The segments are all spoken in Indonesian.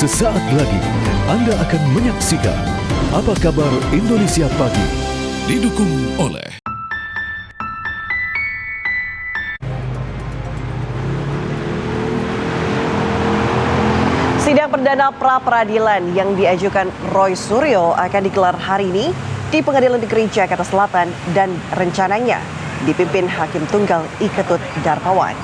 Sesaat lagi Anda akan menyaksikan Apa Kabar Indonesia Pagi, didukung oleh Sidang perdana pra-peradilan yang diajukan Roy Suryo akan digelar hari ini di Pengadilan Negeri Jakarta Selatan dan rencananya dipimpin Hakim Tunggal Iketut Darmawan.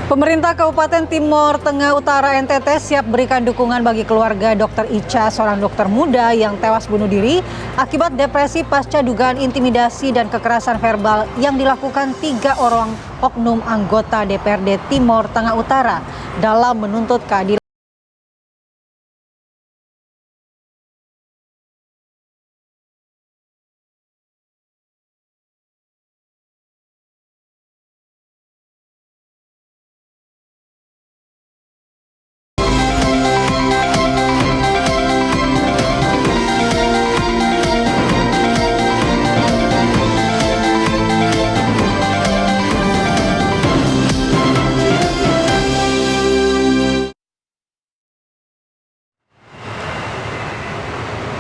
Pemerintah Kabupaten Timor Tengah Utara NTT siap berikan dukungan bagi keluarga Dr. Ica, seorang dokter muda yang tewas bunuh diri akibat depresi pasca dugaan intimidasi dan kekerasan verbal yang dilakukan 3 orang oknum anggota DPRD Timor Tengah Utara dalam menuntut keadilan.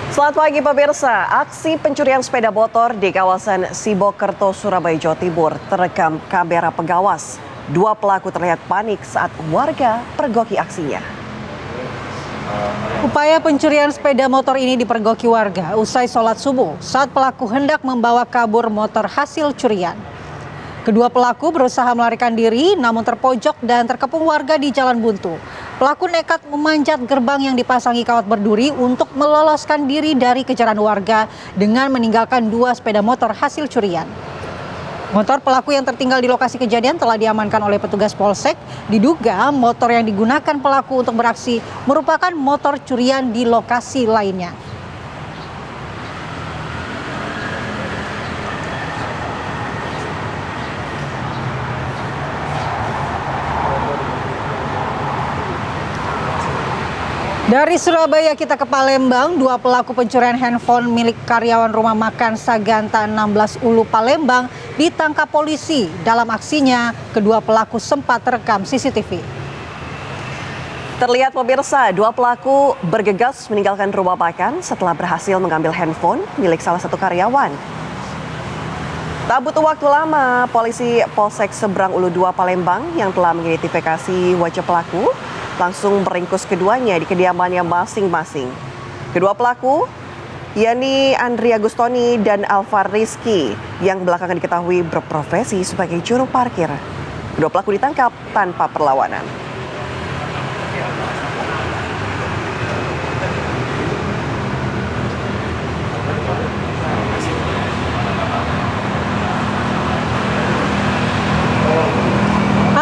Selamat pagi pemirsa, aksi pencurian sepeda motor di kawasan Sibokerto, Surabaya, Jawa Timur terekam kamera pengawas. 2 pelaku terlihat panik saat warga pergoki aksinya. Upaya pencurian sepeda motor ini dipergoki warga usai sholat subuh saat pelaku hendak membawa kabur motor hasil curian. Kedua pelaku berusaha melarikan diri namun terpojok dan terkepung warga di Jalan Buntu. Pelaku nekat memanjat gerbang yang dipasangi kawat berduri untuk meloloskan diri dari kejaran warga dengan meninggalkan 2 sepeda motor hasil curian. Motor pelaku yang tertinggal di lokasi kejadian telah diamankan oleh petugas Polsek. Diduga motor yang digunakan pelaku untuk beraksi merupakan motor curian di lokasi lainnya. Dari Surabaya kita ke Palembang, 2 pelaku pencurian handphone milik karyawan rumah makan Saganta 16 Ulu Palembang ditangkap polisi. Dalam aksinya, kedua pelaku sempat terekam CCTV. Terlihat pemirsa, 2 pelaku bergegas meninggalkan rumah makan setelah berhasil mengambil handphone milik salah satu karyawan. Tak butuh waktu lama, polisi Polsek Seberang Ulu 2 Palembang yang telah mengidentifikasi wajah pelaku langsung meringkus keduanya di kediamannya masing-masing. Kedua pelaku, yakni Andri Agustoni dan Alvar Rizky, yang belakangan diketahui berprofesi sebagai juru parkir. Kedua pelaku ditangkap tanpa perlawanan.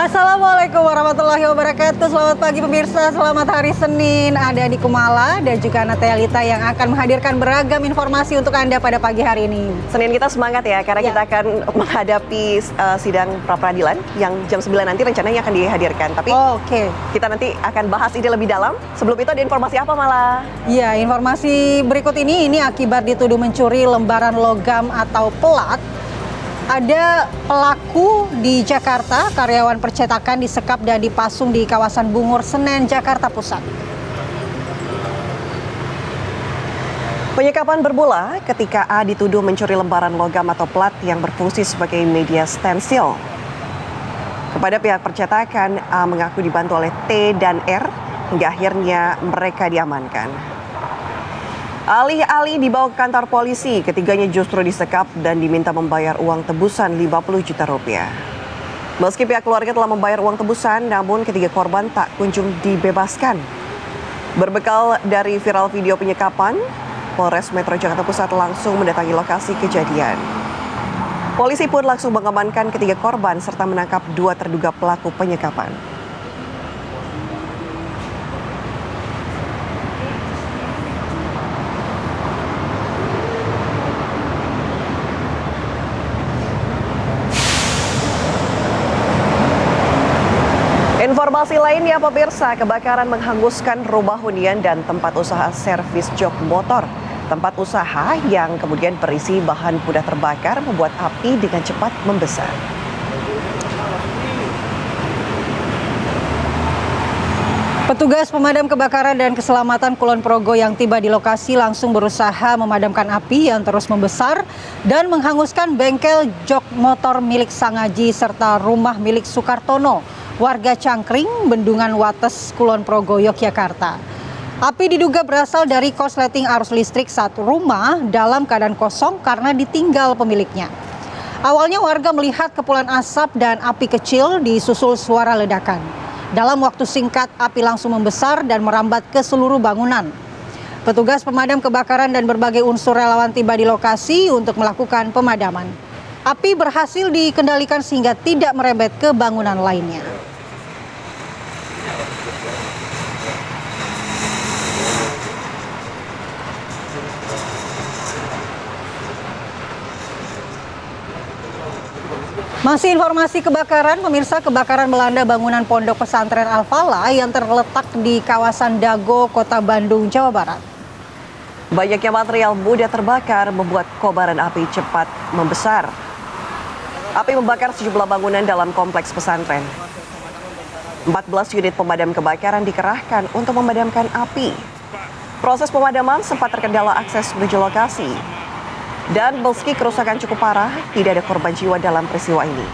Assalamualaikum warahmatullahi wabarakatuh. Selamat pagi pemirsa, selamat hari Senin. Ada di Kumala dan juga Natia Lita yang akan menghadirkan beragam informasi untuk Anda pada pagi hari ini. Senin kita semangat ya, karena kita akan menghadapi sidang pra-peradilan yang jam 9 nanti rencananya akan dihadirkan. Tapi kita nanti akan bahas ini lebih dalam. Sebelum itu ada informasi apa malah? Ya, informasi berikut ini akibat dituduh mencuri lembaran logam atau pelat. Ada pelaku di Jakarta, karyawan percetakan disekap dan dipasung di kawasan Bungur, Senen, Jakarta Pusat. Penyekapan bermula ketika A dituduh mencuri lembaran logam atau plat yang berfungsi sebagai media stensil. Kepada pihak percetakan, A mengaku dibantu oleh T dan R hingga akhirnya mereka diamankan. Alih-alih dibawa ke kantor polisi, ketiganya justru disekap dan diminta membayar uang tebusan 50 juta rupiah. Meski pihak keluarga telah membayar uang tebusan, namun ketiga korban tak kunjung dibebaskan. Berbekal dari viral video penyekapan, Polres Metro Jakarta Pusat langsung mendatangi lokasi kejadian. Polisi pun langsung mengamankan ketiga korban serta menangkap 2 terduga pelaku penyekapan. Informasi lainnya pemirsa, kebakaran menghanguskan rumah hunian dan tempat usaha servis jok motor Tempat usaha yang kemudian berisi bahan mudah terbakar membuat api dengan cepat membesar. Petugas pemadam kebakaran dan keselamatan Kulon Progo yang tiba di lokasi langsung berusaha memadamkan api yang terus membesar dan menghanguskan bengkel jok motor milik Sangaji serta rumah milik Sukartono, warga Cangkring, Bendungan Wates, Kulon Progo, Yogyakarta. Api diduga berasal dari korsleting arus listrik satu rumah dalam keadaan kosong karena ditinggal pemiliknya. Awalnya warga melihat kepulan asap dan api kecil disusul suara ledakan. Dalam waktu singkat, api langsung membesar dan merambat ke seluruh bangunan. Petugas pemadam kebakaran dan berbagai unsur relawan tiba di lokasi untuk melakukan pemadaman. Api berhasil dikendalikan sehingga tidak merembet ke bangunan lainnya. Masih informasi kebakaran, pemirsa, kebakaran melanda bangunan Pondok Pesantren Al-Falah yang terletak di kawasan Dago, Kota Bandung, Jawa Barat. Banyaknya material mudah terbakar membuat kobaran api cepat membesar. Api membakar sejumlah bangunan dalam kompleks pesantren. 14 unit pemadam kebakaran dikerahkan untuk memadamkan api. Proses pemadaman sempat terkendala akses menuju lokasi. Dan meski kerusakan cukup parah, tidak ada korban jiwa dalam peristiwa ini.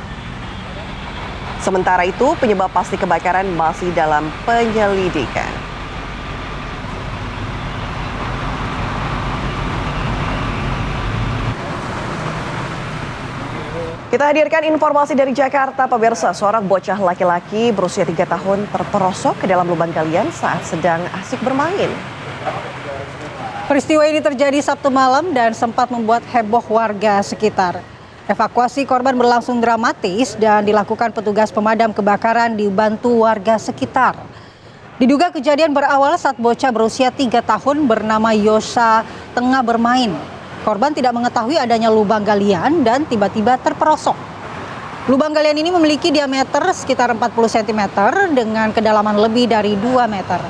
Sementara itu, penyebab pasti kebakaran masih dalam penyelidikan. Kita hadirkan informasi dari Jakarta, pemirsa. Seorang bocah laki-laki berusia 3 tahun terperosok ke dalam lubang galian saat sedang asik bermain. Peristiwa ini terjadi Sabtu malam dan sempat membuat heboh warga sekitar. Evakuasi korban berlangsung dramatis dan dilakukan petugas pemadam kebakaran dibantu warga sekitar. Diduga kejadian berawal saat bocah berusia 3 tahun bernama Yosa tengah bermain. Korban tidak mengetahui adanya lubang galian dan tiba-tiba terperosok. Lubang galian ini memiliki diameter sekitar 40 cm dengan kedalaman lebih dari 2 meter.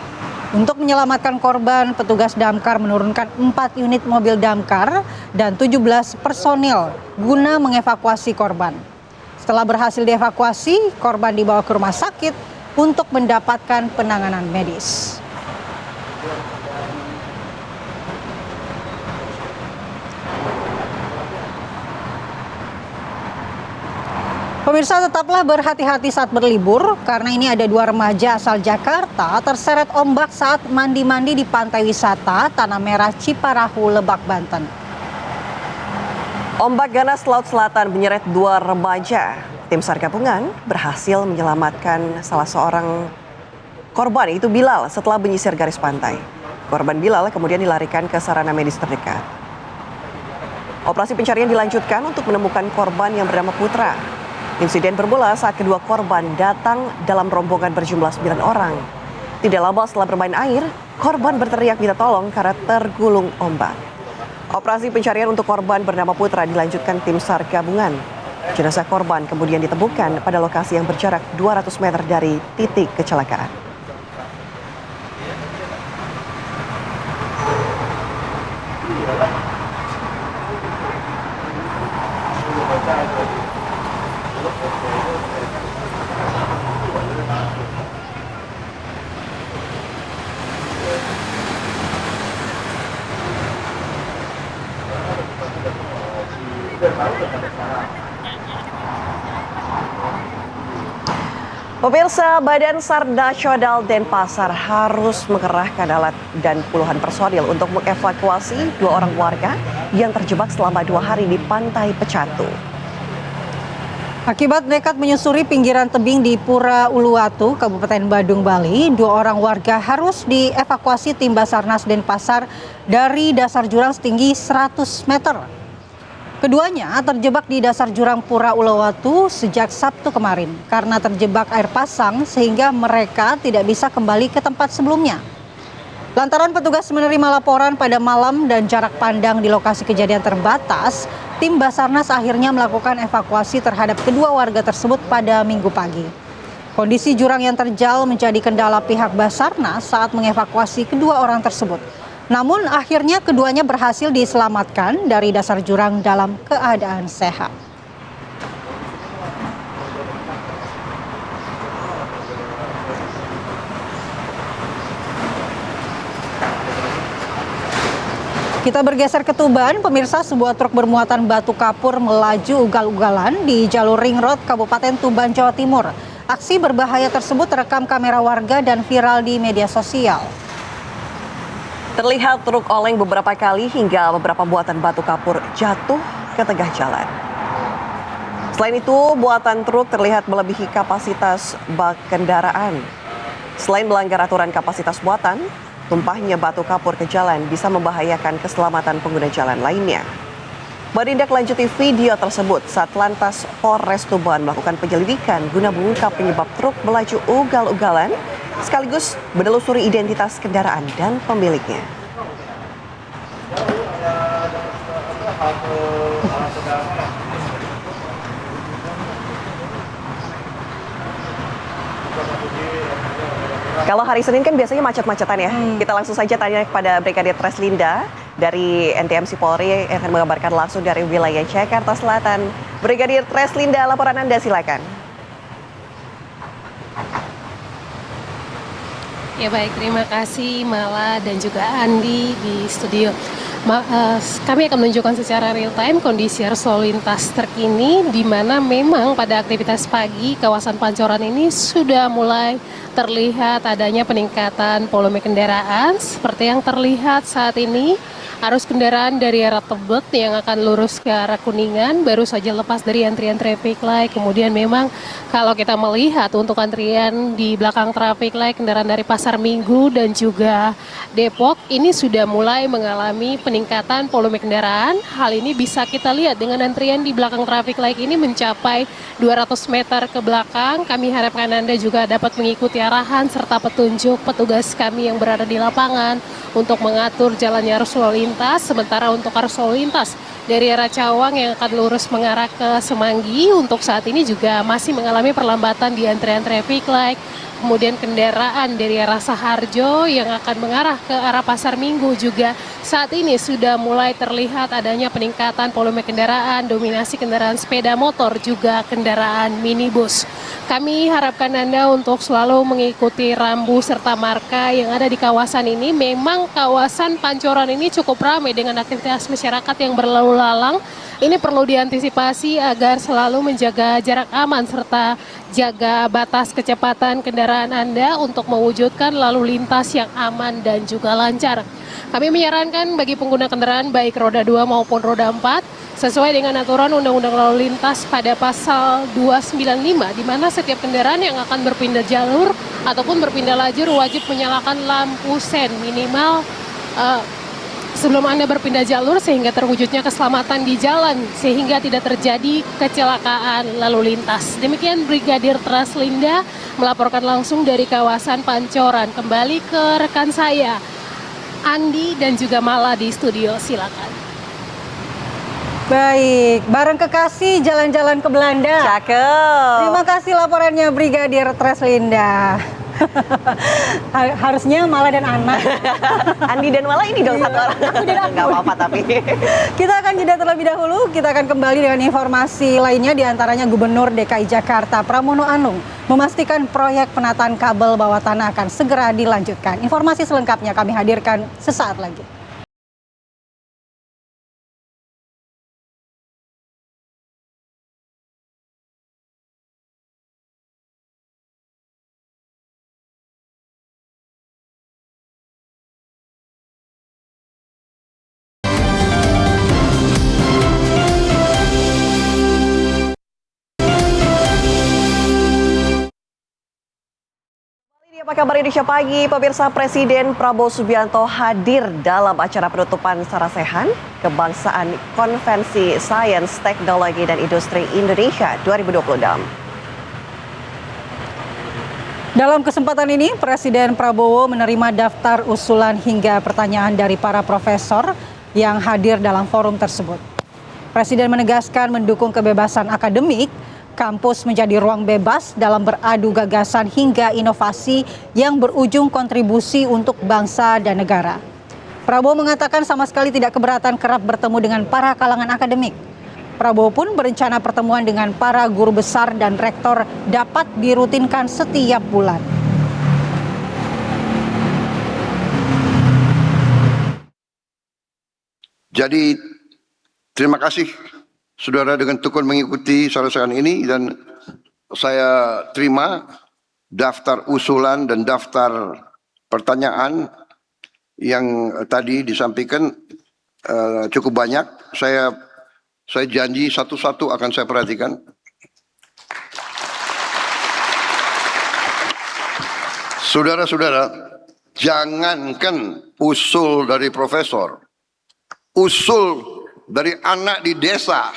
Untuk menyelamatkan korban, petugas damkar menurunkan 4 unit mobil damkar dan 17 personil guna mengevakuasi korban. Setelah berhasil dievakuasi, korban dibawa ke rumah sakit untuk mendapatkan penanganan medis. Pemirsa, tetaplah berhati-hati saat berlibur karena ini ada 2 remaja asal Jakarta terseret ombak saat mandi-mandi di pantai wisata Tanah Merah Ciparahu, Lebak, Banten. Ombak ganas Laut Selatan menyeret 2 remaja. Tim SAR gabungan berhasil menyelamatkan salah seorang korban, yaitu Bilal, setelah menyisir garis pantai. Korban Bilal kemudian dilarikan ke sarana medis terdekat. Operasi pencarian dilanjutkan untuk menemukan korban yang bernama Putra. Insiden bermula saat kedua korban datang dalam rombongan berjumlah 9 orang. Tidak lama setelah bermain air, korban berteriak minta tolong karena tergulung ombak. Operasi pencarian untuk korban bernama Putra dilanjutkan tim SAR gabungan. Jenazah korban kemudian ditemukan pada lokasi yang berjarak 200 meter dari titik kecelakaan. Pemirsa, Badan SAR Nasional Denpasar harus mengerahkan alat dan puluhan personil untuk mengevakuasi 2 orang warga yang terjebak selama 2 hari di Pantai Pecatu. Akibat nekat menyusuri pinggiran tebing di Pura Uluwatu, Kabupaten Badung, Bali, 2 orang warga harus dievakuasi tim Basarnas Denpasar dari dasar jurang setinggi 100 meter. Keduanya terjebak di dasar jurang Pura Uluwatu sejak Sabtu kemarin karena terjebak air pasang sehingga mereka tidak bisa kembali ke tempat sebelumnya. Lantaran petugas menerima laporan pada malam dan jarak pandang di lokasi kejadian terbatas, tim Basarnas akhirnya melakukan evakuasi terhadap kedua warga tersebut pada Minggu pagi. Kondisi jurang yang terjal menjadi kendala pihak Basarnas saat mengevakuasi kedua orang tersebut. Namun akhirnya keduanya berhasil diselamatkan dari dasar jurang dalam keadaan sehat. Kita bergeser ke Tuban, pemirsa, sebuah truk bermuatan batu kapur melaju ugal-ugalan di jalur Ring Road Kabupaten Tuban, Jawa Timur. Aksi berbahaya tersebut terekam kamera warga dan viral di media sosial. Terlihat truk oleng beberapa kali hingga beberapa muatan batu kapur jatuh ke tengah jalan. Selain itu, muatan truk terlihat melebihi kapasitas bak kendaraan. Selain melanggar aturan kapasitas muatan, tumpahnya batu kapur ke jalan bisa membahayakan keselamatan pengguna jalan lainnya. Menindaklanjuti video tersebut, Satlantas Polres Tuban melakukan penyelidikan guna mengungkap penyebab truk melaju ugal-ugalan, sekaligus menelusuri identitas kendaraan dan pemiliknya. Kalau hari Senin kan biasanya macet-macetan ya. Kita langsung saja tanya kepada Brigadir Treslinda dari NTMC Polri yang akan mengabarkan langsung dari wilayah Jakarta Selatan. Brigadir Treslinda, laporan Anda silakan. Ya baik, terima kasih Mala dan juga Andi di studio. Kami akan menunjukkan secara real time kondisi arus lalu lintas terkini di mana memang pada aktivitas pagi kawasan Pancoran ini sudah mulai terlihat adanya peningkatan volume kendaraan seperti yang terlihat saat ini. Arus kendaraan dari arah Tebet yang akan lurus ke arah Kuningan baru saja lepas dari antrian traffic light. Kemudian memang kalau kita melihat untuk antrian di belakang traffic light kendaraan dari Pasar Minggu dan juga Depok ini sudah mulai mengalami peningkatan volume kendaraan. Hal ini bisa kita lihat dengan antrian di belakang traffic light ini mencapai 200 meter ke belakang. Kami harapkan Anda juga dapat mengikuti arahan serta petunjuk petugas kami yang berada di lapangan untuk mengatur jalannya arus lalu lintas. Sementara untuk arus lalu lintas dari arah Cawang yang akan lurus mengarah ke Semanggi untuk saat ini juga masih mengalami perlambatan di antrian traffic light. Kemudian kendaraan dari arah Saharjo yang akan mengarah ke arah Pasar Minggu juga saat ini sudah mulai terlihat adanya peningkatan volume kendaraan, dominasi kendaraan sepeda motor juga kendaraan minibus. Kami harapkan Anda untuk selalu mengikuti rambu serta marka yang ada di kawasan ini. Memang kawasan Pancoran ini cukup ramai dengan aktivitas masyarakat yang berlalu lalang. Ini perlu diantisipasi agar selalu menjaga jarak aman serta jaga batas kecepatan kendaraan Anda untuk mewujudkan lalu lintas yang aman dan juga lancar. Kami menyarankan bagi pengguna kendaraan baik roda 2 maupun roda 4 sesuai dengan aturan Undang-Undang Lalu Lintas pada pasal 295 di mana setiap kendaraan yang akan berpindah jalur ataupun berpindah lajur wajib menyalakan lampu sen minimal sebelum Anda berpindah jalur sehingga terwujudnya keselamatan di jalan sehingga tidak terjadi kecelakaan lalu lintas. Demikian Brigadir Treslinda melaporkan langsung dari kawasan Pancoran. Kembali ke rekan saya Andi dan juga Mala di studio, silakan. Baik, bareng kekasih jalan-jalan ke Belanda. Cakep. Terima kasih laporannya Brigadir Treslinda. Harusnya Mala dan anak. Andi dan Mala ini dong satu orang. Aku dan aku. Nggak apa-apa tapi. Kita akan jeda terlebih dahulu. Kita akan kembali dengan informasi lainnya, diantaranya Gubernur DKI Jakarta Pramono Anung memastikan proyek penataan kabel bawah tanah akan segera dilanjutkan. Informasi selengkapnya kami hadirkan sesaat lagi. Apa kabar Indonesia Pagi? Pemirsa, Presiden Prabowo Subianto hadir dalam acara penutupan Sarasehan Kebangsaan Konvensi Sains, Teknologi, dan Industri Indonesia 2026. Dalam kesempatan ini, Presiden Prabowo menerima daftar usulan hingga pertanyaan dari para profesor yang hadir dalam forum tersebut. Presiden menegaskan mendukung kebebasan akademik, kampus menjadi ruang bebas dalam beradu gagasan hingga inovasi yang berujung kontribusi untuk bangsa dan negara. Prabowo mengatakan sama sekali tidak keberatan kerap bertemu dengan para kalangan akademik. Prabowo pun berencana pertemuan dengan para guru besar dan rektor dapat dirutinkan setiap bulan. Jadi terima kasih saudara dengan tekun mengikuti saran-saran ini, dan saya terima daftar usulan dan daftar pertanyaan yang tadi disampaikan cukup banyak. Saya janji satu-satu akan saya perhatikan. Saudara-saudara, jangankan usul dari profesor, usul dari anak di desa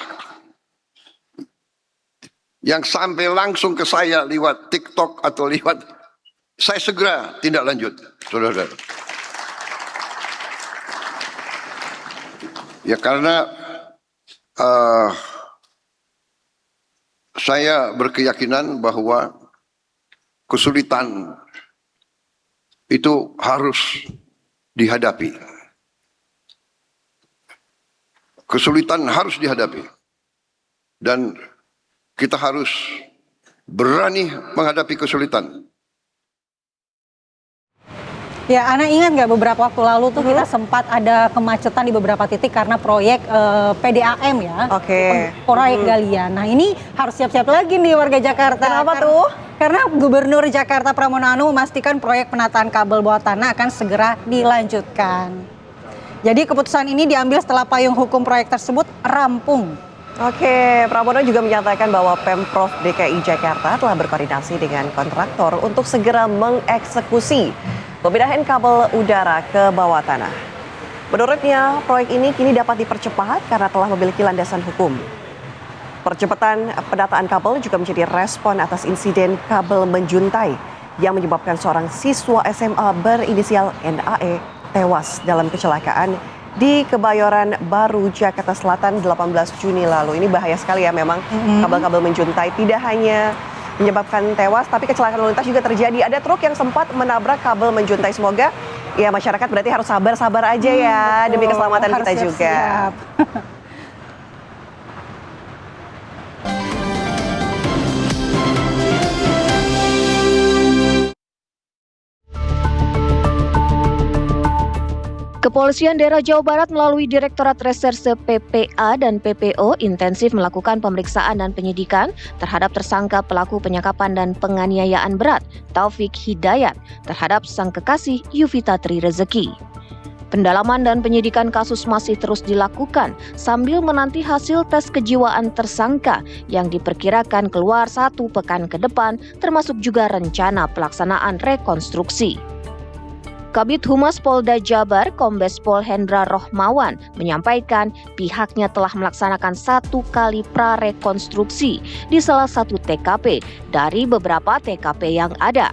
yang sampai langsung ke saya lewat TikTok atau lewat, saya segera tindak lanjut, saudara. Ya karena saya berkeyakinan bahwa kesulitan itu harus dihadapi. Kesulitan harus dihadapi. Dan kita harus berani menghadapi kesulitan. Ya, Ana ingat nggak beberapa waktu lalu tuh kita sempat ada kemacetan di beberapa titik karena proyek PDAM ya. Oke. Proyek galian. Nah ini harus siap-siap lagi nih warga Jakarta. Kenapa tuh? Karena Gubernur Jakarta Pramono Anung memastikan proyek penataan kabel bawah tanah akan segera dilanjutkan. Jadi keputusan ini diambil setelah payung hukum proyek tersebut rampung. Oke, Pramono juga menyatakan bahwa Pemprov DKI Jakarta telah berkoordinasi dengan kontraktor untuk segera mengeksekusi pemindahan kabel udara ke bawah tanah. Menurutnya, proyek ini kini dapat dipercepat karena telah memiliki landasan hukum. Percepatan pendataan kabel juga menjadi respon atas insiden kabel menjuntai yang menyebabkan seorang siswa SMA berinisial NAE tewas dalam kecelakaan di Kebayoran Baru, Jakarta Selatan 18 Juni lalu. Ini bahaya sekali ya, memang kabel-kabel menjuntai tidak hanya menyebabkan tewas, tapi kecelakaan lalu lintas juga terjadi. Ada truk yang sempat menabrak kabel menjuntai. Semoga ya masyarakat berarti harus sabar-sabar aja ya, demi keselamatan kita juga. Kepolisian Daerah Jawa Barat melalui Direktorat Reserse PPA dan PPO intensif melakukan pemeriksaan dan penyidikan terhadap tersangka pelaku penyekapan dan penganiayaan berat Taufik Hidayat terhadap sang kekasih Yuvita Tri Rezeki. Pendalaman dan penyidikan kasus masih terus dilakukan sambil menanti hasil tes kejiwaan tersangka yang diperkirakan keluar 1 pekan ke depan, termasuk juga rencana pelaksanaan rekonstruksi. Kabid Humas Polda Jabar, Kombes Pol Hendra Rohmawan, menyampaikan pihaknya telah melaksanakan 1 kali prarekonstruksi di salah satu TKP dari beberapa TKP yang ada.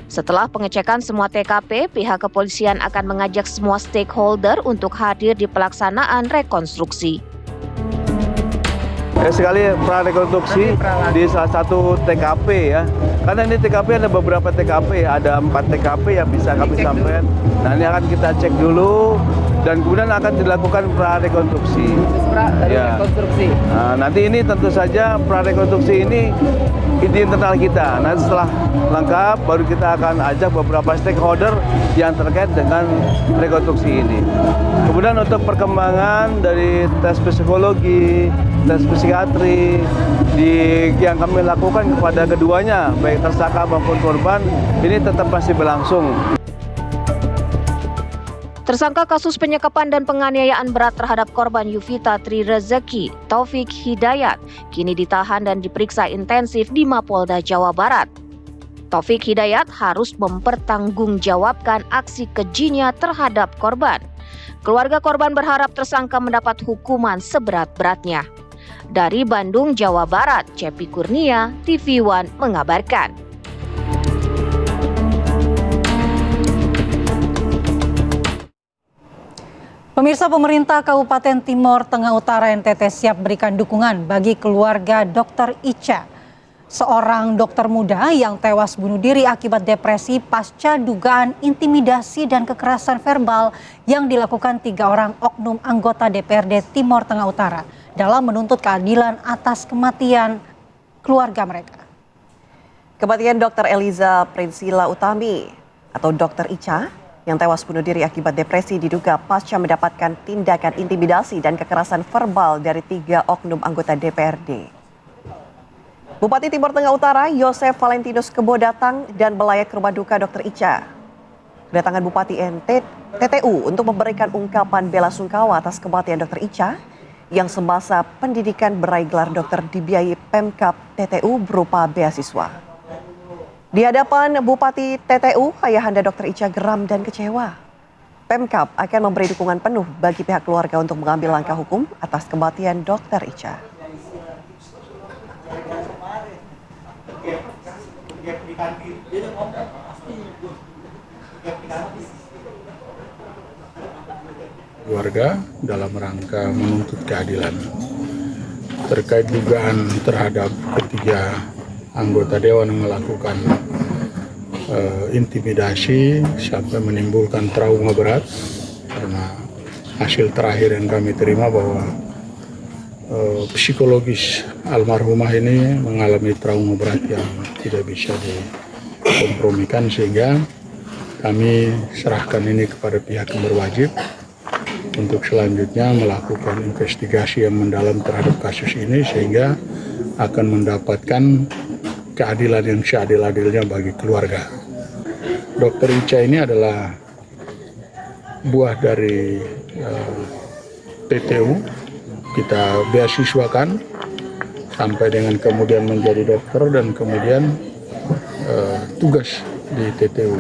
Setelah pengecekan semua TKP, pihak kepolisian akan mengajak semua stakeholder untuk hadir di pelaksanaan rekonstruksi. Sekali prarekonstruksi di salah satu TKP ya. Karena ini TKP ada beberapa TKP, ada 4 TKP yang bisa kami sampaikan. Nah ini akan kita cek dulu dan kemudian akan dilakukan prarekonstruksi. Ya. Nah, nanti ini tentu saja prarekonstruksi ini di internal kita. Nanti setelah lengkap baru kita akan ajak beberapa stakeholder yang terkait dengan rekonstruksi ini. Kemudian untuk perkembangan dari tes psikologi, tes psikiatri yang kami lakukan kepada keduanya, baik tersangka maupun korban, ini tetap masih berlangsung. Tersangka kasus penyekapan dan penganiayaan berat terhadap korban Yuvita Tri Rezeki, Taufik Hidayat, kini ditahan dan diperiksa intensif di Mapolda Jawa Barat. Taufik Hidayat harus mempertanggungjawabkan aksi kejinya terhadap korban. Keluarga korban berharap tersangka mendapat hukuman seberat-beratnya. Dari Bandung, Jawa Barat, Cepi Kurnia, TV One mengabarkan. Pemirsa, pemerintah Kabupaten Timor Tengah Utara NTT siap berikan dukungan bagi keluarga Dr. Ica. seorang dokter muda yang tewas bunuh diri akibat depresi pasca dugaan intimidasi dan kekerasan verbal yang dilakukan 3 orang oknum anggota DPRD Timur Tengah Utara dalam menuntut keadilan atas kematian keluarga mereka. Kematian Dr. Eliza Prinsila Utami atau Dr. Ica yang tewas bunuh diri akibat depresi diduga pasca mendapatkan tindakan intimidasi dan kekerasan verbal dari 3 oknum anggota DPRD. Bupati Timur Tengah Utara Yosef Valentinus Kebo datang dan melayat ke rumah duka Dr. Ica. Kedatangan Bupati TTU untuk memberikan ungkapan bela sungkawa atas kematian Dr. Ica yang semasa pendidikan meraih gelar dokter dibiayai Pemkab TTU berupa beasiswa. Di hadapan Bupati TTU, ayahanda Dr. Ica geram dan kecewa. Pemkab akan memberi dukungan penuh bagi pihak keluarga untuk mengambil langkah hukum atas kematian Dr. Ica. Keluarga dalam rangka menuntut keadilan terkait dugaan terhadap 3 anggota dewan yang melakukan intimidasi sampai menimbulkan trauma berat, karena hasil terakhir yang kami terima bahwa psikologis almarhumah ini mengalami trauma berat yang tidak bisa dikompromikan, sehingga kami serahkan ini kepada pihak yang berwajib untuk selanjutnya melakukan investigasi yang mendalam terhadap kasus ini sehingga akan mendapatkan keadilan yang seadil-adilnya bagi keluarga. Dr. Ica ini adalah buah dari TTU, kita beasiswakan sampai dengan kemudian menjadi dokter dan kemudian tugas di TTU.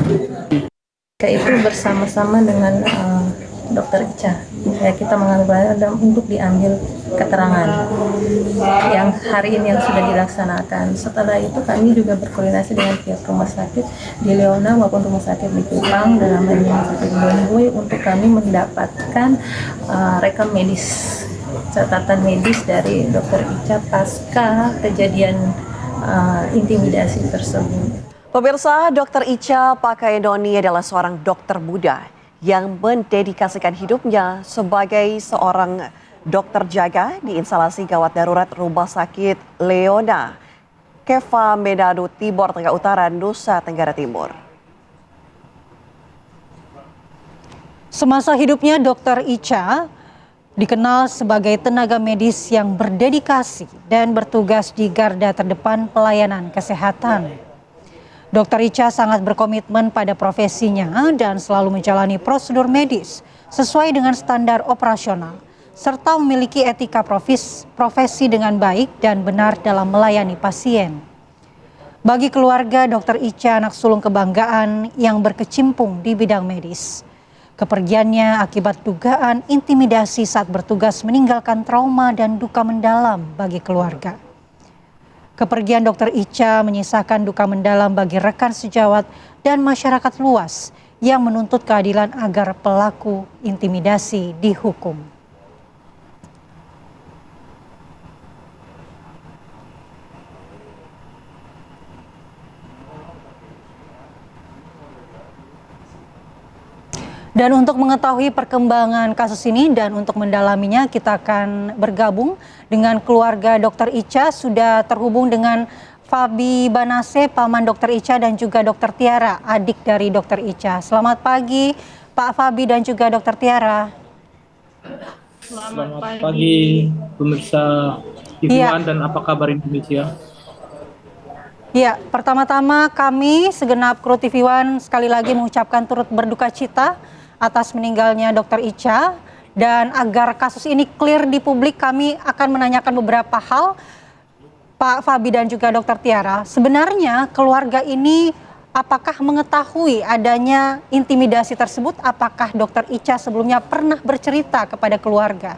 Itu bersama-sama dengan Dr. Ica, ya, kita mengambil untuk diambil keterangan yang hari ini yang sudah dilaksanakan. Setelah itu kami juga berkoordinasi dengan pihak rumah sakit di Leona maupun rumah sakit di Kupang dan rumah sakit Bonboy untuk kami mendapatkan rekam medis, catatan medis dari Dr. Ica pasca kejadian intimidasi tersebut. Pemirsa, Dr. Ica Pakayendoni adalah seorang dokter muda yang mendedikasikan hidupnya sebagai seorang dokter jaga di instalasi gawat darurat Rumah Sakit Leona, Keva Menado, Timur Tengah Utara, Nusa Tenggara Timur. Semasa hidupnya, Dr. Ica dikenal sebagai tenaga medis yang berdedikasi dan bertugas di garda terdepan pelayanan kesehatan. Dr. Ica sangat berkomitmen pada profesinya dan selalu menjalani prosedur medis sesuai dengan standar operasional, serta memiliki etika profesi dengan baik dan benar dalam melayani pasien. Bagi keluarga, Dr. Ica anak sulung kebanggaan yang berkecimpung di bidang medis. Kepergiannya akibat dugaan intimidasi saat bertugas meninggalkan trauma dan duka mendalam bagi keluarga. Kepergian Dr. Ica menyisakan duka mendalam bagi rekan sejawat dan masyarakat luas yang menuntut keadilan agar pelaku intimidasi dihukum. Dan untuk mengetahui perkembangan kasus ini dan untuk mendalaminya, kita akan bergabung dengan keluarga Dr. Ica. Sudah terhubung dengan Fabi Banase, paman Dr. Ica, dan juga Dr. Tiara, adik dari Dr. Ica. Selamat pagi Pak Fabi dan juga Dr. Tiara. Selamat pagi pemirsa TV One dan apa kabar Indonesia? Ya, pertama-tama kami segenap kru TV One sekali lagi mengucapkan turut berduka cita atas meninggalnya Dr. Ica, dan agar kasus ini clear di publik kami akan menanyakan beberapa hal. Pak Fabi dan juga Dr. Tiara, sebenarnya keluarga ini apakah mengetahui adanya intimidasi tersebut? Apakah Dr. Ica sebelumnya pernah bercerita kepada keluarga?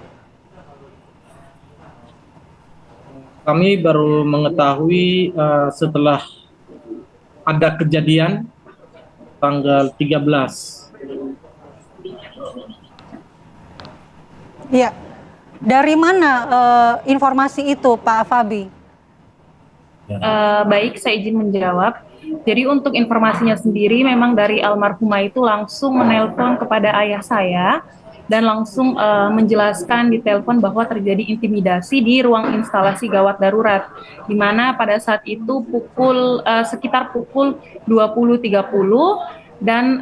Kami baru mengetahui setelah ada kejadian tanggal 13. Ya, dari mana informasi itu Pak Fabi? Baik, saya izin menjawab. Jadi untuk informasinya sendiri, memang dari almarhumah itu langsung menelpon kepada ayah saya dan langsung menjelaskan di telepon bahwa terjadi intimidasi di ruang instalasi gawat darurat, di mana pada saat itu sekitar pukul 20.30 dan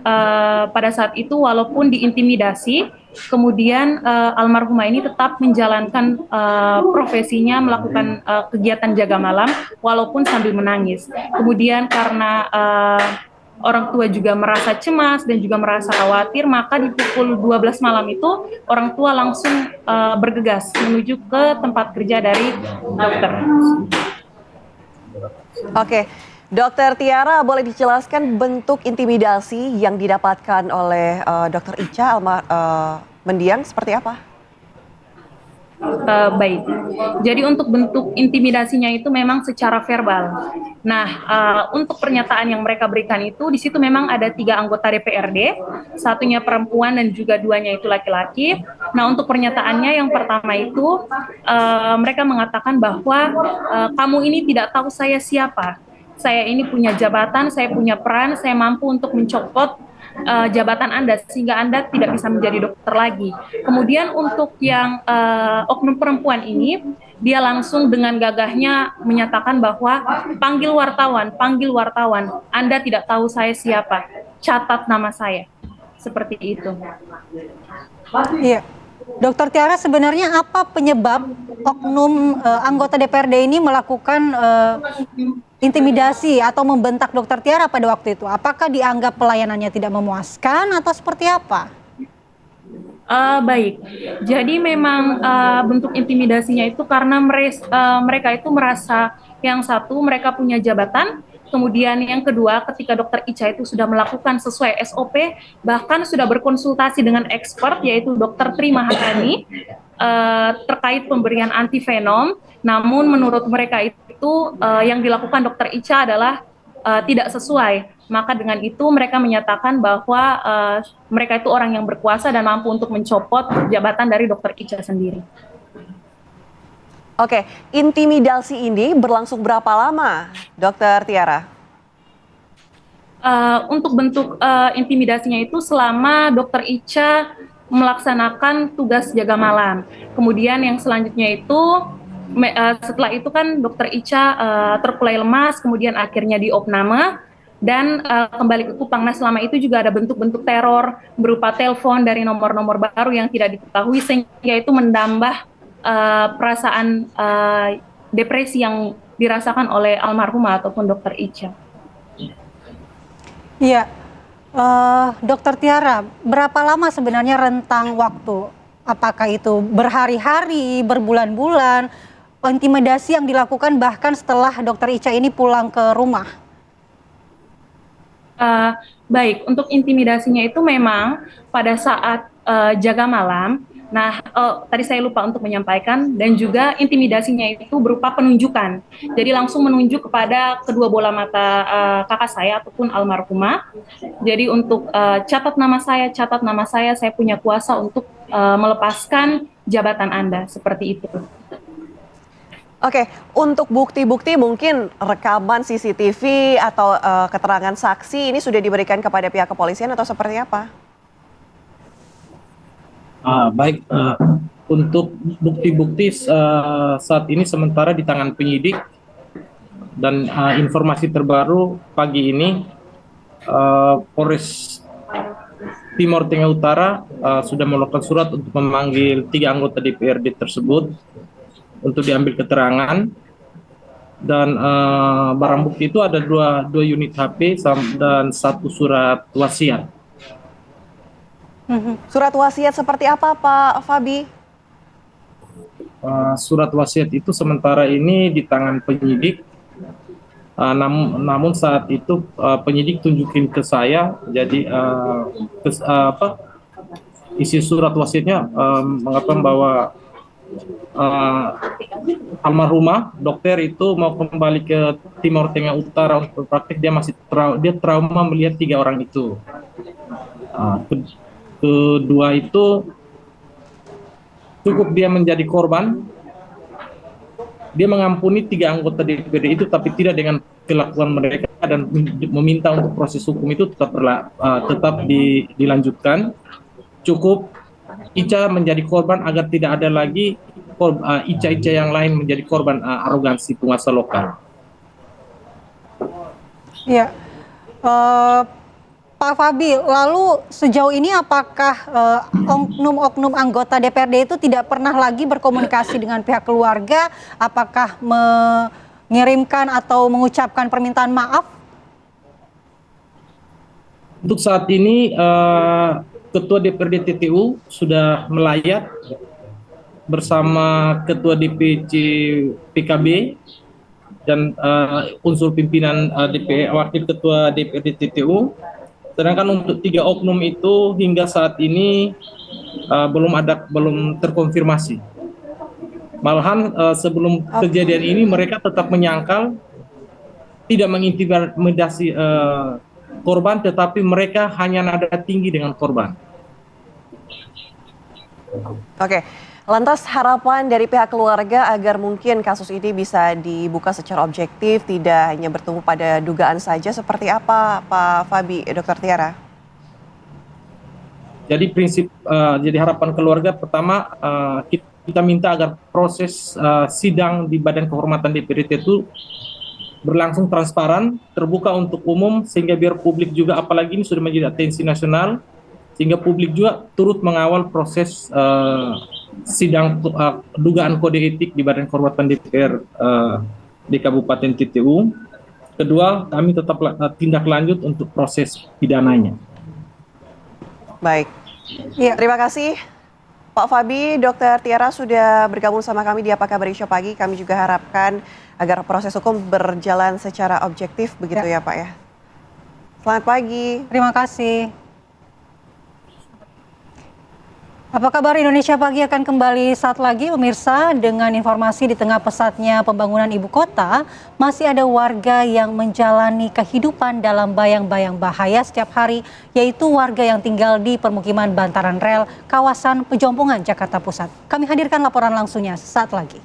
pada saat itu walaupun diintimidasi, kemudian almarhumah ini tetap menjalankan profesinya, melakukan kegiatan jaga malam walaupun sambil menangis. Kemudian karena orang tua juga merasa cemas dan juga merasa khawatir, maka di pukul 12 malam itu orang tua langsung bergegas menuju ke tempat kerja dari dokter. Oke, Dokter Tiara, boleh dijelaskan bentuk intimidasi yang didapatkan oleh Dokter Ica mendiang seperti apa? Baik, jadi untuk bentuk intimidasinya itu memang secara verbal. Nah, untuk pernyataan yang mereka berikan itu, di situ memang ada 3 anggota DPRD, satunya perempuan dan juga 2-nya itu laki-laki. Nah, untuk pernyataannya yang pertama itu, mereka mengatakan bahwa kamu ini tidak tahu saya siapa. Saya ini punya jabatan, saya punya peran, saya mampu untuk mencopot jabatan Anda sehingga Anda tidak bisa menjadi dokter lagi. Kemudian untuk yang oknum perempuan ini, dia langsung dengan gagahnya menyatakan bahwa panggil wartawan, Anda tidak tahu saya siapa, catat nama saya. Seperti itu. Iya. Dokter Tiara, sebenarnya apa penyebab oknum anggota DPRD ini melakukan intimidasi atau membentak Dokter Tiara pada waktu itu? Apakah dianggap pelayanannya tidak memuaskan atau seperti apa? Baik, jadi memang bentuk intimidasinya itu karena mereka itu merasa yang satu mereka punya jabatan, kemudian yang kedua ketika Dokter Ica itu sudah melakukan sesuai SOP, bahkan sudah berkonsultasi dengan expert yaitu Dokter Tri Maharani terkait pemberian antivenom, namun menurut mereka itu yang dilakukan Dokter Ica adalah tidak sesuai. Maka dengan itu mereka menyatakan bahwa mereka itu orang yang berkuasa dan mampu untuk mencopot jabatan dari Dokter Ica sendiri. Oke, intimidasi ini berlangsung berapa lama, Dokter Tiara? Untuk bentuk intimidasinya itu selama Dokter Ica melaksanakan tugas jaga malam. Kemudian yang selanjutnya itu setelah itu kan Dokter Ica terkulai lemas, kemudian akhirnya diopname. Dan kembali ke Kupangnas, selama itu juga ada bentuk-bentuk teror berupa telepon dari nomor-nomor baru yang tidak diketahui, sehingga itu menambah perasaan depresi yang dirasakan oleh almarhumah ataupun Dokter Ica. Iya, Dokter Tiara, berapa lama sebenarnya rentang waktu? Apakah itu berhari-hari, berbulan-bulan, intimidasi yang dilakukan bahkan setelah Dokter Ica ini pulang ke rumah? Baik, untuk intimidasinya itu memang pada saat jaga malam. Nah, tadi saya lupa untuk menyampaikan, dan juga intimidasinya itu berupa penunjukan. Jadi langsung menunjuk kepada kedua bola mata kakak saya ataupun almarhumah. Jadi untuk catat nama saya punya kuasa untuk melepaskan jabatan Anda, seperti itu. Oke, untuk bukti-bukti mungkin rekaman CCTV atau keterangan saksi ini sudah diberikan kepada pihak kepolisian atau seperti apa? Baik, untuk bukti-bukti saat ini sementara di tangan penyidik, dan informasi terbaru pagi ini Polres Timur Tengah Utara sudah melakukan surat untuk memanggil 3 anggota DPRD tersebut untuk diambil keterangan, dan barang bukti itu ada 2 unit HP dan 1 surat wasiat. Surat wasiat seperti apa, Pak Fabi? Surat wasiat itu sementara ini di tangan penyidik, namun saat itu penyidik tunjukin ke saya, jadi isi surat wasiatnya mengatakan bahwa almarhumah dokter itu mau kembali ke Timur Tengah Utara untuk praktik. Dia masih trauma melihat 3 orang itu. Kedua itu cukup dia menjadi korban, dia mengampuni 3 anggota DPRD itu, tapi tidak dengan kelakuan mereka, dan meminta untuk proses hukum itu tetap dilanjutkan. Cukup Ica menjadi korban agar tidak ada lagi Ica-Ica yang lain menjadi korban arogansi penguasa lokal. Ya, Pak Fabi, lalu sejauh ini apakah oknum-oknum anggota DPRD itu tidak pernah lagi berkomunikasi dengan pihak keluarga? Apakah mengirimkan atau mengucapkan permintaan maaf? Untuk saat ini Ketua DPRD TTU sudah melayat bersama Ketua DPC PKB dan unsur pimpinan Wakil Ketua DPRD TTU. Sedangkan untuk 3 oknum itu hingga saat ini belum terkonfirmasi. Malahan sebelum kejadian ini mereka tetap menyangkal, tidak mengintimidasi korban, tetapi mereka hanya nada tinggi dengan korban. Oke, lantas harapan dari pihak keluarga agar mungkin kasus ini bisa dibuka secara objektif, tidak hanya bertumpu pada dugaan saja, seperti apa Pak Fabi, Dr. Tiara? Jadi jadi harapan keluarga pertama, kita minta agar proses sidang di Badan Kehormatan DPRD itu berlangsung transparan, terbuka untuk umum, sehingga biar publik juga, apalagi ini sudah menjadi atensi nasional, sehingga publik juga turut mengawal proses sidang dugaan kode etik di Badan Kehormatan DPR di Kabupaten TTU. Kedua, kami tetap tindak lanjut untuk proses pidananya. Baik, ya, terima kasih Pak Fabi. Dr. Tiara sudah bergabung sama kami di Apa Kabar Indonesia Pagi. Kami juga harapkan agar proses hukum berjalan secara objektif, begitu ya Pak ya. Selamat pagi. Terima kasih. Apa Kabar Indonesia Pagi akan kembali saat lagi, pemirsa, dengan informasi di tengah pesatnya pembangunan ibu kota, masih ada warga yang menjalani kehidupan dalam bayang-bayang bahaya setiap hari, yaitu warga yang tinggal di permukiman bantaran rel kawasan Pejompongan, Jakarta Pusat. Kami hadirkan laporan langsungnya saat lagi.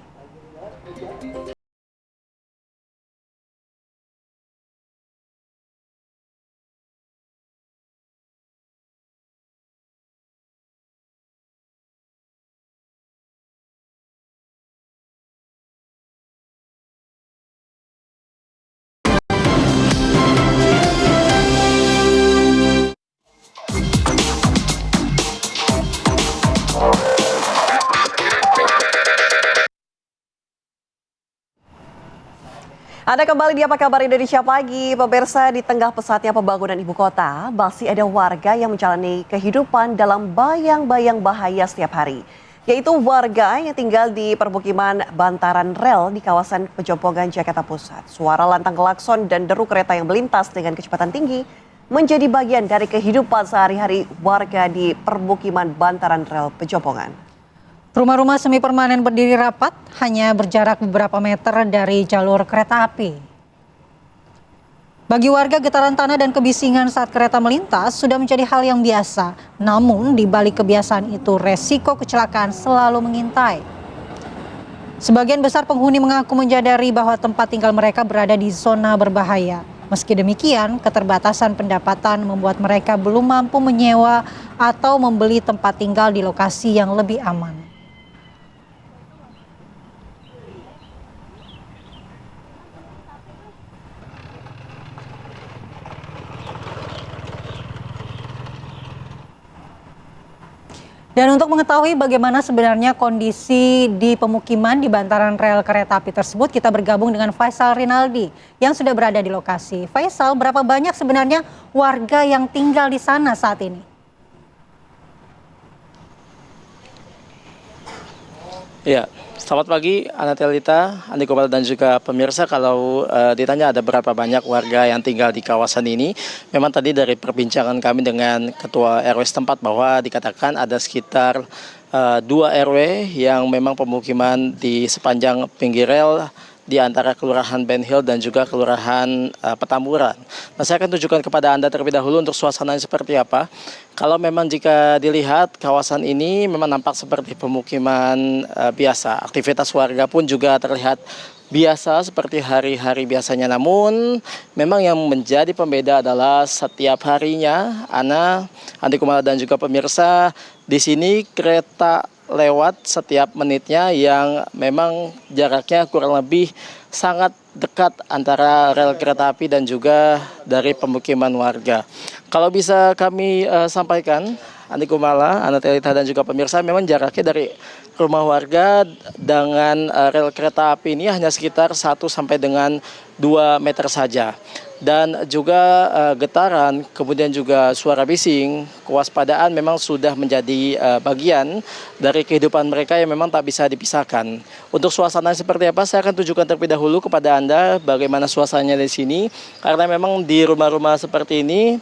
Anda kembali di Apa Kabar Indonesia Pagi. Pemirsa, di tengah pesatnya pembangunan ibu kota, masih ada warga yang menjalani kehidupan dalam bayang-bayang bahaya setiap hari. Yaitu warga yang tinggal di permukiman bantaran rel di kawasan Pejompongan, Jakarta Pusat. Suara lantang klakson dan deru kereta yang melintas dengan kecepatan tinggi menjadi bagian dari kehidupan sehari-hari warga di permukiman bantaran rel Pejompongan. Rumah-rumah semi permanen berdiri rapat, hanya berjarak beberapa meter dari jalur kereta api. Bagi warga, getaran tanah dan kebisingan saat kereta melintas sudah menjadi hal yang biasa. Namun, di balik kebiasaan itu, resiko kecelakaan selalu mengintai. Sebagian besar penghuni mengaku menyadari bahwa tempat tinggal mereka berada di zona berbahaya. Meski demikian, keterbatasan pendapatan membuat mereka belum mampu menyewa atau membeli tempat tinggal di lokasi yang lebih aman. Dan untuk mengetahui bagaimana sebenarnya kondisi di pemukiman di bantaran rel kereta api tersebut, kita bergabung dengan Faisal Rinaldi yang sudah berada di lokasi. Faisal, berapa banyak sebenarnya warga yang tinggal di sana saat ini? Ya, selamat pagi Anatelita, Andi Kopal dan juga pemirsa. Kalau ditanya ada berapa banyak warga yang tinggal di kawasan ini, memang tadi dari perbincangan kami dengan Ketua RW setempat bahwa dikatakan ada sekitar 2 RW yang memang pemukiman di sepanjang pinggir rel di antara Kelurahan Ben Hill dan juga Kelurahan Petamburan. Nah, saya akan tunjukkan kepada Anda terlebih dahulu untuk suasananya seperti apa. Kalau memang jika dilihat kawasan ini memang nampak seperti pemukiman biasa. Aktivitas warga pun juga terlihat biasa seperti hari-hari biasanya. Namun memang yang menjadi pembeda adalah setiap harinya Andi Kumala dan juga pemirsa, di sini kereta lewat setiap menitnya yang memang jaraknya kurang lebih sangat dekat antara rel kereta api dan juga dari pemukiman warga. Kalau bisa kami sampaikan, Andi Kumala, Anatelita dan juga pemirsa, memang jaraknya dari rumah warga dengan rel kereta api ini hanya sekitar 1 sampai dengan 2 meter saja. Dan juga getaran, kemudian juga suara bising, kewaspadaan memang sudah menjadi bagian dari kehidupan mereka yang memang tak bisa dipisahkan. Untuk suasana seperti apa, saya akan tunjukkan terlebih dahulu kepada Anda bagaimana suasananya di sini. Karena memang di rumah-rumah seperti ini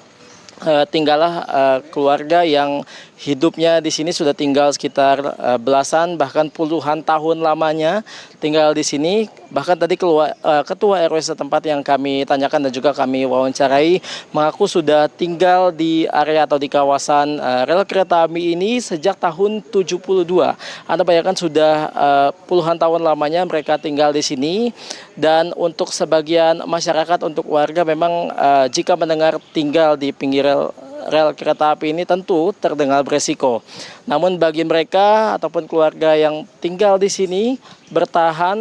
tinggallah keluarga yang hidupnya di sini sudah tinggal sekitar belasan bahkan puluhan tahun lamanya tinggal di sini. Bahkan tadi ketua RW setempat yang kami tanyakan dan juga kami wawancarai mengaku sudah tinggal di area atau di kawasan rel kereta api ini sejak tahun 72. Anda bayangkan sudah puluhan tahun lamanya mereka tinggal di sini. Dan untuk sebagian masyarakat, untuk warga memang jika mendengar tinggal di pinggir rel kereta api ini tentu terdengar beresiko. Namun bagi mereka ataupun keluarga yang tinggal di sini bertahan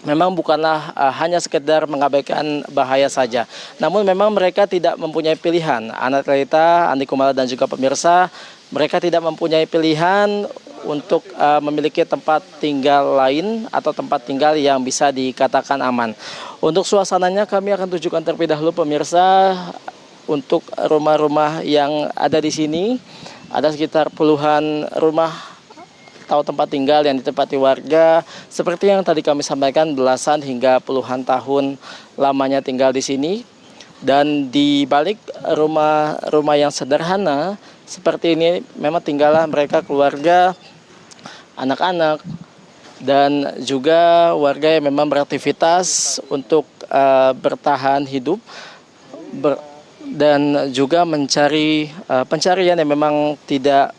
memang bukanlah hanya sekedar mengabaikan bahaya saja. Namun memang mereka tidak mempunyai pilihan. Anatelita, Andi Kumala dan juga pemirsa, mereka tidak mempunyai pilihan untuk memiliki tempat tinggal lain atau tempat tinggal yang bisa dikatakan aman. Untuk suasananya kami akan tunjukkan terlebih dahulu pemirsa. Untuk rumah-rumah yang ada di sini, ada sekitar puluhan rumah atau tempat tinggal yang ditempati warga. Seperti yang tadi kami sampaikan, belasan hingga puluhan tahun lamanya tinggal di sini. Dan di balik rumah-rumah yang sederhana seperti ini, memang tinggallah mereka keluarga, anak-anak, dan juga warga yang memang beraktivitas untuk bertahan hidup dan juga mencari pencarian yang memang tidak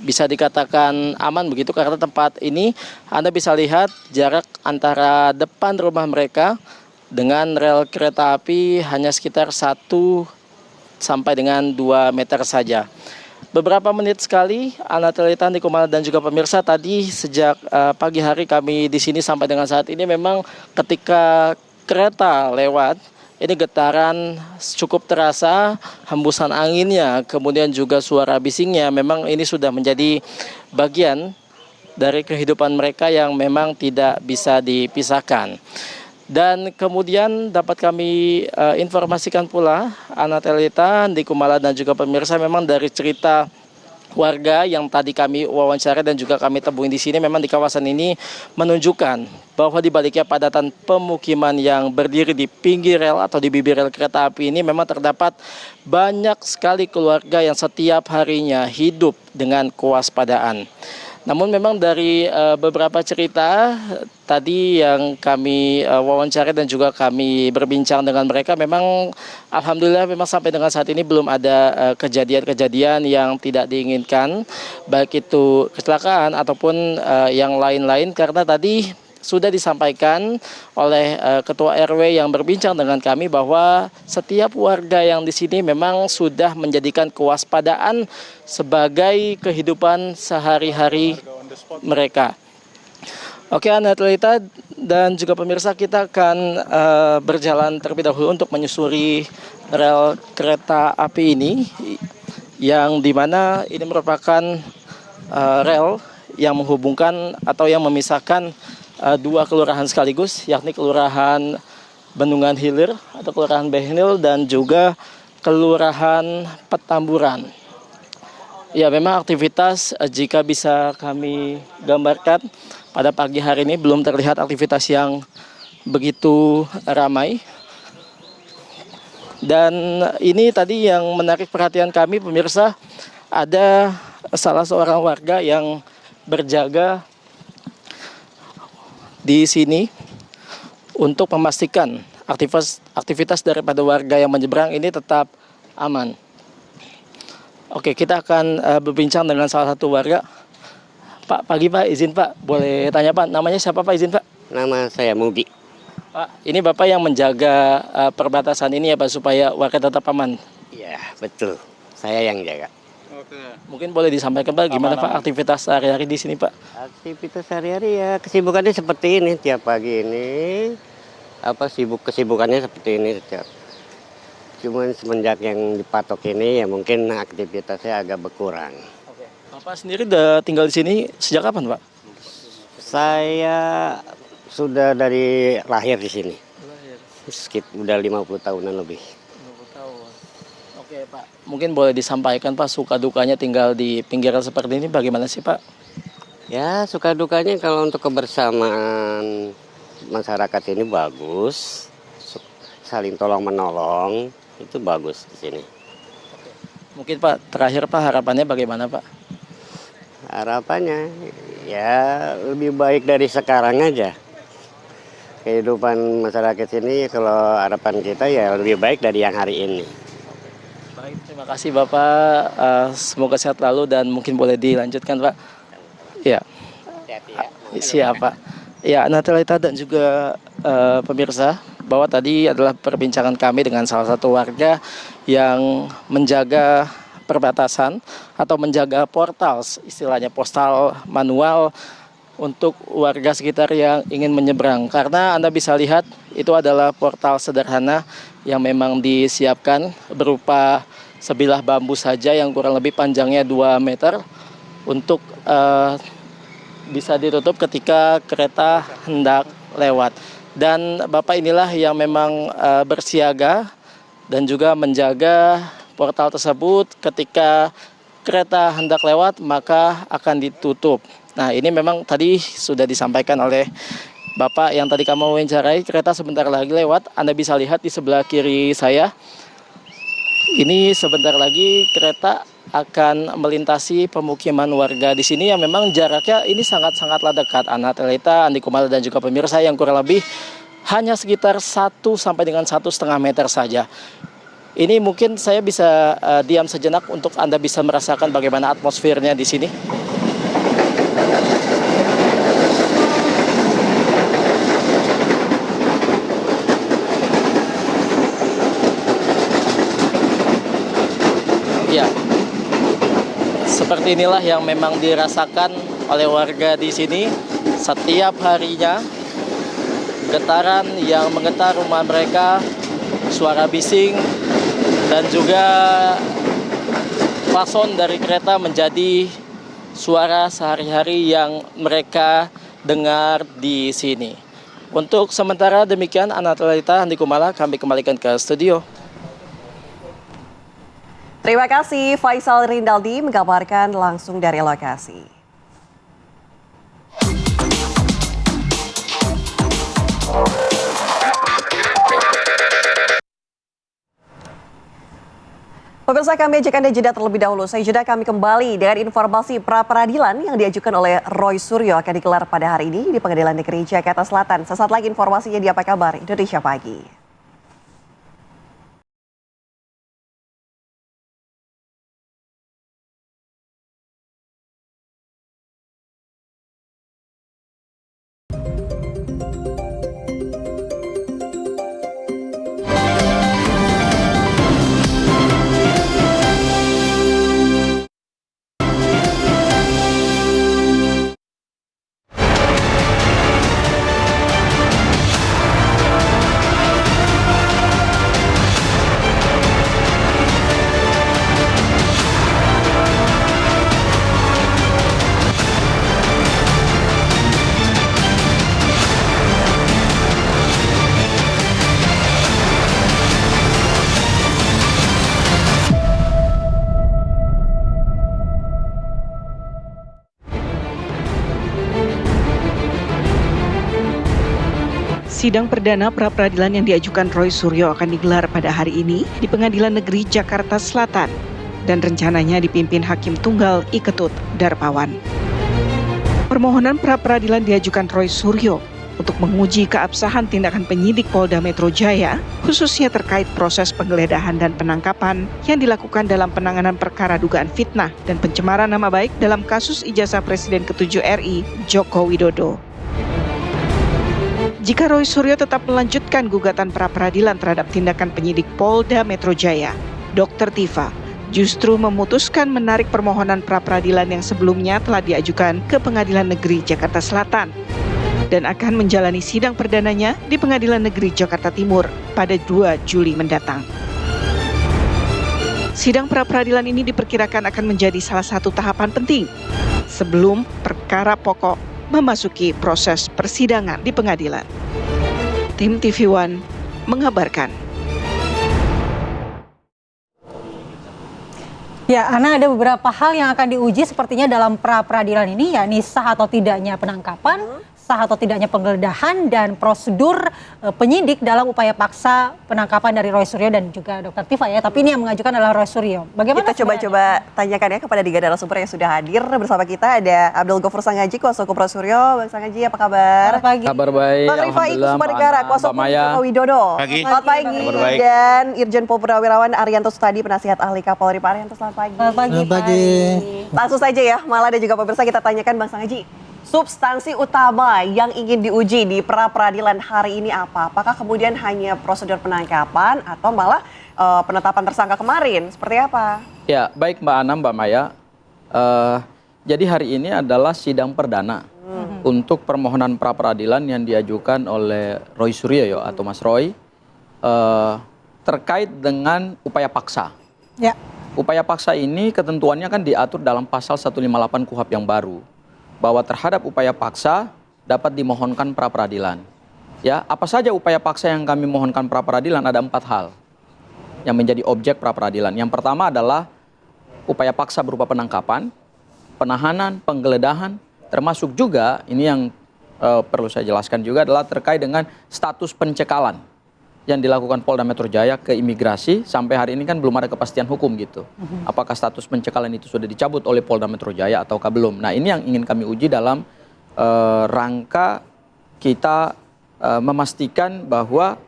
bisa dikatakan aman begitu, karena tempat ini Anda bisa lihat jarak antara depan rumah mereka dengan rel kereta api hanya sekitar 1 sampai dengan 2 meter saja. Beberapa menit sekali, Anatelita, Andi Kumala dan juga pemirsa, tadi sejak pagi hari kami di sini sampai dengan saat ini memang ketika kereta lewat, ini getaran cukup terasa, hembusan anginnya, kemudian juga suara bisingnya. Memang ini sudah menjadi bagian dari kehidupan mereka yang memang tidak bisa dipisahkan. Dan kemudian dapat kami informasikan pula, Anatelita, Andi Kumala dan juga pemirsa, memang dari cerita warga yang tadi kami wawancara dan juga kami temui di sini, memang di kawasan ini menunjukkan bahwa di baliknya padatan pemukiman yang berdiri di pinggir rel atau di bibir rel kereta api ini memang terdapat banyak sekali keluarga yang setiap harinya hidup dengan kewaspadaan. Namun memang dari beberapa cerita tadi yang kami wawancara dan juga kami berbincang dengan mereka, memang alhamdulillah memang sampai dengan saat ini belum ada kejadian-kejadian yang tidak diinginkan, baik itu kecelakaan ataupun yang lain-lain, karena tadi sudah disampaikan oleh Ketua RW yang berbincang dengan kami bahwa setiap warga yang di sini memang sudah menjadikan kewaspadaan sebagai kehidupan sehari-hari mereka. Oke, Anatelita dan juga pemirsa, kita akan berjalan terlebih dahulu untuk menyusuri rel kereta api ini, yang dimana ini merupakan rel yang menghubungkan atau yang memisahkan dua kelurahan sekaligus, yakni Kelurahan Bendungan Hilir atau Kelurahan Behnil dan juga Kelurahan Petamburan. Ya, memang aktivitas jika bisa kami gambarkan pada pagi hari ini belum terlihat aktivitas yang begitu ramai. Dan ini tadi yang menarik perhatian kami pemirsa, ada salah seorang warga yang berjaga di sini untuk memastikan aktivitas daripada warga yang menyeberang ini tetap aman. Oke, kita akan berbincang dengan salah satu warga. Pak, pagi Pak, izin Pak, boleh tanya Pak, namanya siapa Pak, izin Pak? Nama saya Mudi. Pak, ini Bapak yang menjaga perbatasan ini ya Pak, supaya warga tetap aman? Iya, betul. Saya yang jaga. Oke. Mungkin boleh disampaikan Pak, gimana Pak aktivitas sehari-hari di sini Pak? Aktivitas sehari-hari ya kesibukannya seperti ini tiap pagi ini. Kesibukannya seperti ini setiap. Cuman semenjak yang dipatok ini ya mungkin aktivitasnya agak berkurang. Oke. Bapak sendiri udah tinggal di sini sejak kapan Pak? Saya sudah dari lahir di sini. Sekitar udah 50 tahunan lebih. 50 tahun. Oke Pak, mungkin boleh disampaikan Pak suka dukanya tinggal di pinggiran seperti ini bagaimana sih Pak? Ya suka dukanya kalau untuk kebersamaan masyarakat ini bagus, saling tolong menolong itu bagus di sini. Mungkin Pak terakhir Pak harapannya bagaimana Pak? Harapannya ya lebih baik dari sekarang aja. Kehidupan masyarakat ini kalau harapan kita ya lebih baik dari yang hari ini. Baik, terima kasih Bapak. Semoga sehat lalu dan mungkin boleh dilanjutkan Pak. Ya, siap Pak. Ya, Natalita dan juga pemirsa, bahwa tadi adalah perbincangan kami dengan salah satu warga yang menjaga perbatasan atau menjaga portal, istilahnya postal manual untuk warga sekitar yang ingin menyeberang. Karena Anda bisa lihat itu adalah portal sederhana yang memang disiapkan berupa sebilah bambu saja yang kurang lebih panjangnya 2 meter untuk bisa ditutup ketika kereta hendak lewat. Dan Bapak inilah yang memang bersiaga dan juga menjaga portal tersebut ketika kereta hendak lewat maka akan ditutup. Nah ini memang tadi sudah disampaikan oleh Bapak yang tadi kami wawancarai, kereta sebentar lagi lewat. Anda bisa lihat di sebelah kiri saya. Ini sebentar lagi kereta akan melintasi pemukiman warga di sini yang memang jaraknya ini sangat-sangatlah dekat. Natalita, Andi Kumala dan juga pemirsa yang kurang lebih hanya sekitar 1 sampai dengan 1,5 meter saja. Ini mungkin saya bisa diam sejenak untuk Anda bisa merasakan bagaimana atmosfernya di sini. Ya, seperti inilah yang memang dirasakan oleh warga di sini setiap harinya. Getaran yang menggetar rumah mereka, suara bising, dan juga klakson dari kereta menjadi suara sehari-hari yang mereka dengar di sini. Untuk sementara demikian, Natalita, Andi Kumala, kami kembalikan ke studio. Terima kasih Faisal Rindaldi mengabarkan langsung dari lokasi. Pemirsa, kami ajak Anda jeda terlebih dahulu. Saya jeda, kami kembali dengan informasi pra-peradilan yang diajukan oleh Roy Suryo akan digelar pada hari ini di Pengadilan Negeri Jakarta Selatan. Sesaat lagi informasinya di Apa Kabar Indonesia Pagi. Sidang perdana pra-peradilan yang diajukan Roy Suryo akan digelar pada hari ini di Pengadilan Negeri Jakarta Selatan dan rencananya dipimpin Hakim Tunggal I Ketut Darpawan. Permohonan pra-peradilan diajukan Roy Suryo untuk menguji keabsahan tindakan penyidik Polda Metro Jaya, khususnya terkait proses penggeledahan dan penangkapan yang dilakukan dalam penanganan perkara dugaan fitnah dan pencemaran nama baik dalam kasus ijazah Presiden ke-7 RI, Joko Widodo. Jika Roy Suryo tetap melanjutkan gugatan pra-peradilan terhadap tindakan penyidik Polda Metro Jaya, Dr. Tifa justru memutuskan menarik permohonan pra-peradilan yang sebelumnya telah diajukan ke Pengadilan Negeri Jakarta Selatan dan akan menjalani sidang perdananya di Pengadilan Negeri Jakarta Timur pada 2 Juli mendatang. Sidang pra-peradilan ini diperkirakan akan menjadi salah satu tahapan penting sebelum perkara pokok memasuki proses persidangan di pengadilan. Tim TV One mengabarkan. Ya, Ana, ada beberapa hal yang akan diuji sepertinya dalam pra-peradilan ini, yakni sah atau tidaknya penangkapan, sah atau tidaknya penggeledahan, dan prosedur penyidik dalam upaya paksa penangkapan dari Roy Suryo dan juga Dr. Tifa ya. Tapi ini yang mengajukan adalah Roy Suryo. Bagaimana kita coba tanyakan ya kepada 3 narasumber yang sudah hadir bersama kita. Ada Abdul Ghafur Sangaji, kuasa hukum Roy Suryo. Bang Sangaji, apa kabar? Selamat pagi. Kabar baik. Bang Rifai Kusuma-Negara, kuasa hukum Joko Widodo. Selamat pagi. Dan Irjen Pol Purnawirawan Arianto Sutadi, penasihat ahli Kapolri. Pak Arianto, selamat pagi. Selamat pagi. Langsung saja ya, Mala dan juga pemirsa, kita tanyakan Bang Sangaji. Substansi utama yang ingin diuji di pra-peradilan hari ini apa? Apakah kemudian hanya prosedur penangkapan atau malah penetapan tersangka kemarin? Seperti apa? Ya, baik Mbak Anam, Mbak Maya. Jadi hari ini adalah sidang perdana untuk permohonan pra-peradilan yang diajukan oleh Roy Suryo atau Mas Roy terkait dengan upaya paksa. Ya. Upaya paksa ini ketentuannya kan diatur dalam pasal 158 KUHP yang baru, bahwa terhadap upaya paksa dapat dimohonkan pra-peradilan. Ya, apa saja upaya paksa yang kami mohonkan pra-peradilan? Ada 4 hal yang menjadi objek pra-peradilan. Yang pertama adalah upaya paksa berupa penangkapan, penahanan, penggeledahan, termasuk juga ini yang perlu saya jelaskan juga adalah terkait dengan status pencekalan yang dilakukan Polda Metro Jaya ke imigrasi. Sampai hari ini kan belum ada kepastian hukum gitu. Apakah status pencekalan itu sudah dicabut oleh Polda Metro Jaya ataukah belum. Nah, ini yang ingin kami uji dalam rangka kita memastikan bahwa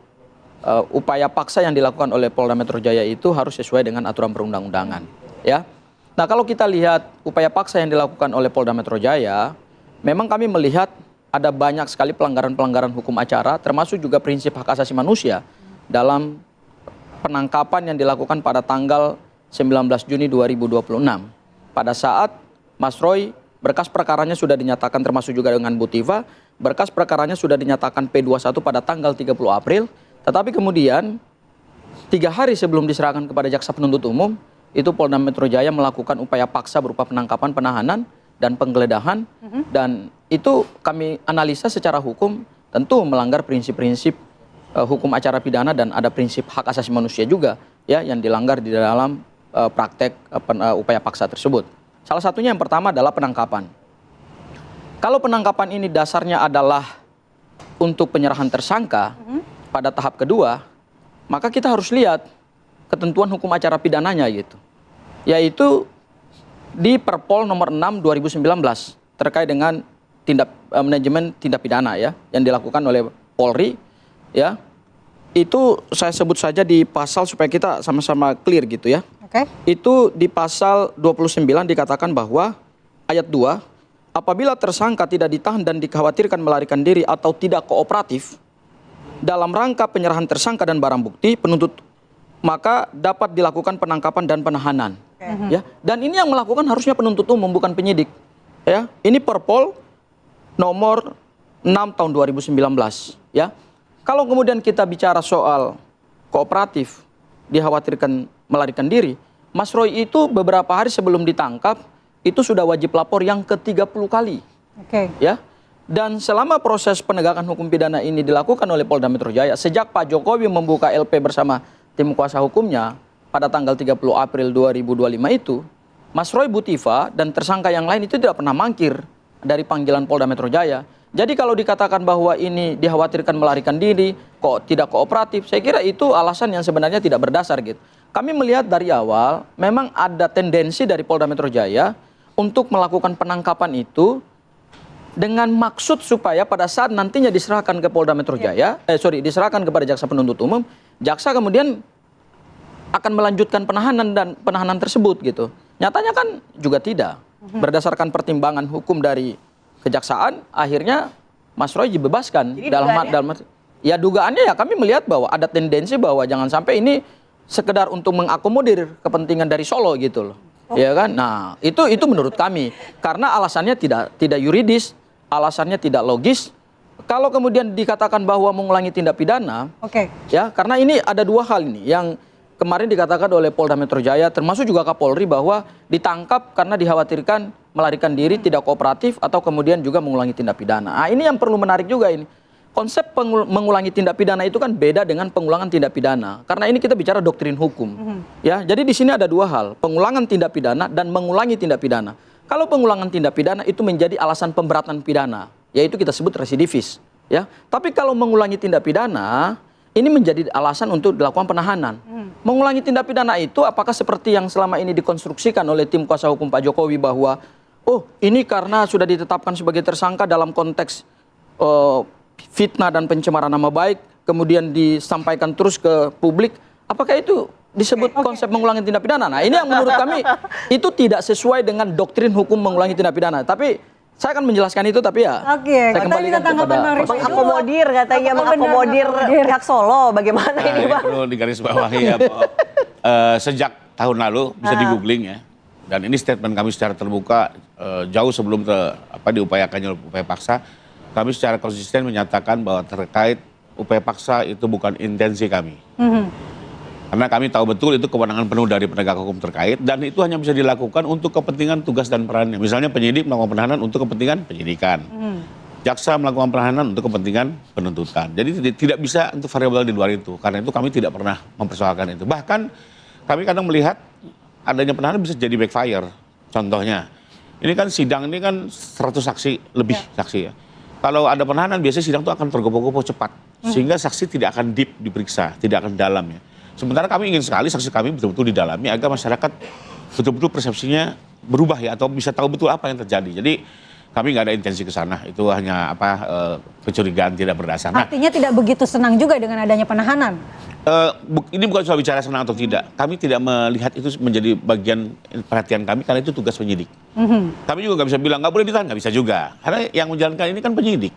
upaya paksa yang dilakukan oleh Polda Metro Jaya itu harus sesuai dengan aturan perundang-undangan. Ya. Nah, kalau kita lihat upaya paksa yang dilakukan oleh Polda Metro Jaya, memang kami melihat ada banyak sekali pelanggaran-pelanggaran hukum acara, termasuk juga prinsip hak asasi manusia dalam penangkapan yang dilakukan pada tanggal 19 Juni 2026. Pada saat Mas Roy, berkas perkaranya sudah dinyatakan termasuk juga dengan Bu Tifa, berkas perkaranya sudah dinyatakan P21 pada tanggal 30 April, tetapi kemudian 3 hari sebelum diserahkan kepada Jaksa Penuntut Umum, itu Polda Metro Jaya melakukan upaya paksa berupa penangkapan, penahanan, dan penggeledahan, dan itu kami analisa secara hukum tentu melanggar prinsip-prinsip hukum acara pidana dan ada prinsip hak asasi manusia juga ya yang dilanggar di dalam praktek upaya paksa tersebut. Salah satunya yang pertama adalah penangkapan. Kalau penangkapan ini dasarnya adalah untuk penyerahan tersangka pada tahap kedua, maka kita harus lihat ketentuan hukum acara pidananya gitu, yaitu di Perpol nomor 6 2019 terkait dengan manajemen tindak pidana ya yang dilakukan oleh Polri ya. Itu saya sebut saja di pasal supaya kita sama-sama clear gitu ya. Oke. Itu di pasal 29 dikatakan bahwa ayat 2, apabila tersangka tidak ditahan dan dikhawatirkan melarikan diri atau tidak kooperatif dalam rangka penyerahan tersangka dan barang bukti penuntut, maka dapat dilakukan penangkapan dan penahanan. Ya, dan ini yang melakukan harusnya penuntut umum bukan penyidik. Ya, ini Perpol nomor 6 tahun 2019. Ya, kalau kemudian kita bicara soal kooperatif, dikhawatirkan melarikan diri, Mas Roy itu beberapa hari sebelum ditangkap itu sudah wajib lapor yang ke-30 kali. Oke. Ya, dan selama proses penegakan hukum pidana ini dilakukan oleh Polda Metro Jaya, sejak Pak Jokowi membuka LP bersama tim kuasa hukumnya pada tanggal 30 April 2025 itu, Mas Roy, Bu Tifa, dan tersangka yang lain itu tidak pernah mangkir dari panggilan Polda Metro Jaya. Jadi kalau dikatakan bahwa ini dikhawatirkan melarikan diri, kok tidak kooperatif, saya kira itu alasan yang sebenarnya tidak berdasar gitu. Kami melihat dari awal, memang ada tendensi dari Polda Metro Jaya untuk melakukan penangkapan itu dengan maksud supaya pada saat nantinya diserahkan ke Polda Metro Jaya, diserahkan kepada jaksa penuntut umum, jaksa kemudian akan melanjutkan penahanan tersebut gitu. Nyatanya kan juga tidak. Berdasarkan pertimbangan hukum dari kejaksaan, akhirnya Mas Roy dibebaskan. Jadi Ya dugaannya ya kami melihat bahwa ada tendensi bahwa jangan sampai ini sekedar untuk mengakomodir kepentingan dari Solo gitu loh. Ya kan? Nah, itu menurut kami karena alasannya tidak yuridis, alasannya tidak logis. Kalau kemudian dikatakan bahwa mengulangi tindak pidana, ya karena ini ada dua hal ini yang kemarin dikatakan oleh Polda Metro Jaya termasuk juga Kapolri bahwa ditangkap karena dikhawatirkan melarikan diri, tidak kooperatif atau kemudian juga mengulangi tindak pidana. Nah, ini yang perlu menarik juga ini. Konsep mengulangi tindak pidana itu kan beda dengan pengulangan tindak pidana. Karena ini kita bicara doktrin hukum. Ya, jadi di sini ada dua hal, pengulangan tindak pidana dan mengulangi tindak pidana. Kalau pengulangan tindak pidana itu menjadi alasan pemberatan pidana, yaitu kita sebut residivis, ya. Tapi kalau mengulangi tindak pidana, ini menjadi alasan untuk dilakukan penahanan. Mengulangi tindak pidana itu apakah seperti yang selama ini dikonstruksikan oleh tim kuasa hukum Pak Jokowi bahwa ini karena sudah ditetapkan sebagai tersangka dalam konteks fitnah dan pencemaran nama baik, kemudian disampaikan terus ke publik, apakah itu disebut konsep mengulangi tindak pidana? Nah, ini yang menurut kami itu tidak sesuai dengan doktrin hukum mengulangi tindak pidana. Tapi saya akan menjelaskan itu, tapi ya saya kembalikan kepada mengakomodir katanya, mengakomodir pihak Solo. Bagaimana ini, Pak? Perlu digarisbawahi ya, sejak tahun lalu bisa di googling ya. Dan ini statement kami secara terbuka jauh sebelum diupayakannya upaya paksa. Kami secara konsisten menyatakan bahwa terkait upaya paksa itu bukan intensi kami. Karena kami tahu betul itu kewenangan penuh dari penegak hukum terkait dan itu hanya bisa dilakukan untuk kepentingan tugas dan perannya. Misalnya penyidik melakukan penahanan untuk kepentingan penyidikan. Jaksa melakukan penahanan untuk kepentingan penuntutan. Jadi tidak bisa untuk variabel di luar itu. Karena itu kami tidak pernah mempersoalkan itu. Bahkan kami kadang melihat adanya penahanan bisa jadi backfire. Contohnya, ini kan sidang ini kan 100 saksi lebih saksi ya. Kalau ada penahanan biasanya sidang itu akan tergopoh-gopoh cepat. Sehingga saksi tidak akan deep diperiksa, tidak akan dalam ya. Sementara kami ingin sekali saksi kami betul-betul didalami agar masyarakat betul-betul persepsinya berubah ya. Atau bisa tahu betul apa yang terjadi. Jadi kami nggak ada intensi ke sana. Itu hanya kecurigaan tidak berdasar. Artinya tidak begitu senang juga dengan adanya penahanan? Ini bukan soal bicara senang atau tidak. Kami tidak melihat itu menjadi bagian perhatian kami karena itu tugas penyidik. Kami juga nggak bisa bilang nggak boleh ditahan, nggak bisa juga. Karena yang menjalankan ini kan penyidik,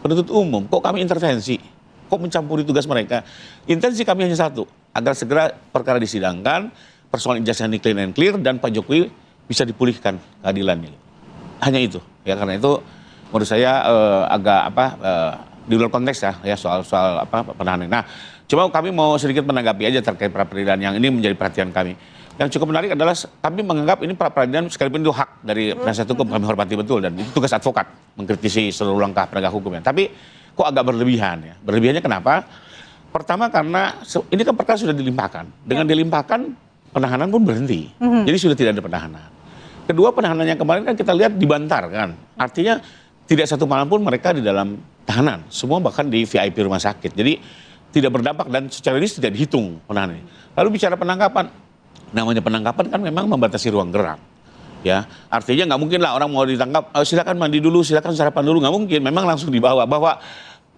penuntut umum. Kok kami intervensi? Kok mencampuri tugas mereka? Intensi kami hanya satu, agar segera perkara disidangkan, persoalan ijazah ini clean and clear dan Pak Jokowi bisa dipulihkan keadilannya. Hanya itu. Ya karena itu menurut saya agak di luar konteks ya soal penahanan. Nah, cuma kami mau sedikit menanggapi aja terkait pra-peradilan yang ini menjadi perhatian kami. Yang cukup menarik adalah kami menganggap ini pra-peradilan sekalipun itu hak dari penasihat hukum, kami hormati betul dan itu tugas advokat mengkritisi seluruh langkah penegak hukumnya. Tapi kok agak berlebihan ya? Berlebihannya kenapa? Pertama karena ini kan perkara sudah dilimpahkan. Dengan dilimpahkan penahanan pun berhenti. Jadi sudah tidak ada penahanan. Kedua, penahanan yang kemarin kan kita lihat dibantar kan. Artinya tidak satu malam pun mereka di dalam tahanan. Semua bahkan di VIP rumah sakit. Jadi tidak berdampak dan secara ini tidak dihitung penahanan. Lalu bicara penangkapan, namanya penangkapan kan memang membatasi ruang gerak, ya artinya nggak mungkin lah orang mau ditangkap, silakan mandi dulu, silakan sarapan dulu, nggak mungkin, memang langsung dibawa, bahwa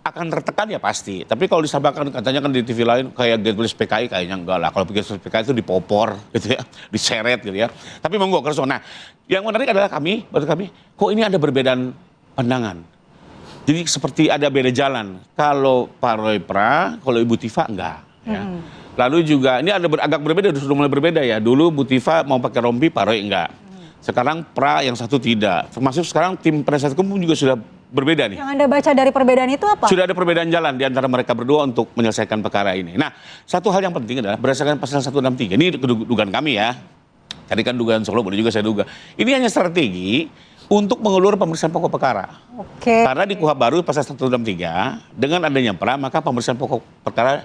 akan tertekan ya pasti. Tapi kalau disampaikan katanya kan di TV lain kayak Getulis PKI kayaknya enggak lah, kalau Getulis PKI itu dipopor gitu ya, diseret gitu ya. Tapi monggo kerso. Nah, yang menarik adalah menurut kami, kok ini ada perbedaan pandangan. Jadi seperti ada beda jalan. Kalau Pak Roy pra, kalau Ibu Tifa enggak. Ya. Lalu juga ini ada agak berbeda, sudah mulai berbeda ya. Dulu Bu Tifa mau pakai rompi, Pak Roy enggak. Sekarang pra yang satu tidak. Termasuk sekarang tim penasihat hukum juga sudah berbeda nih. Yang Anda baca dari perbedaan itu apa? Sudah ada perbedaan jalan di antara mereka berdua untuk menyelesaikan perkara ini. Nah, satu hal yang penting adalah berdasarkan pasal 163. Ini dugaan kami ya. Tadi kan dugaan Solo, boleh juga saya duga. Ini hanya strategi untuk mengulur pemeriksaan pokok perkara. Karena di KUHP baru pasal 163, dengan adanya pra, maka pemeriksaan pokok perkara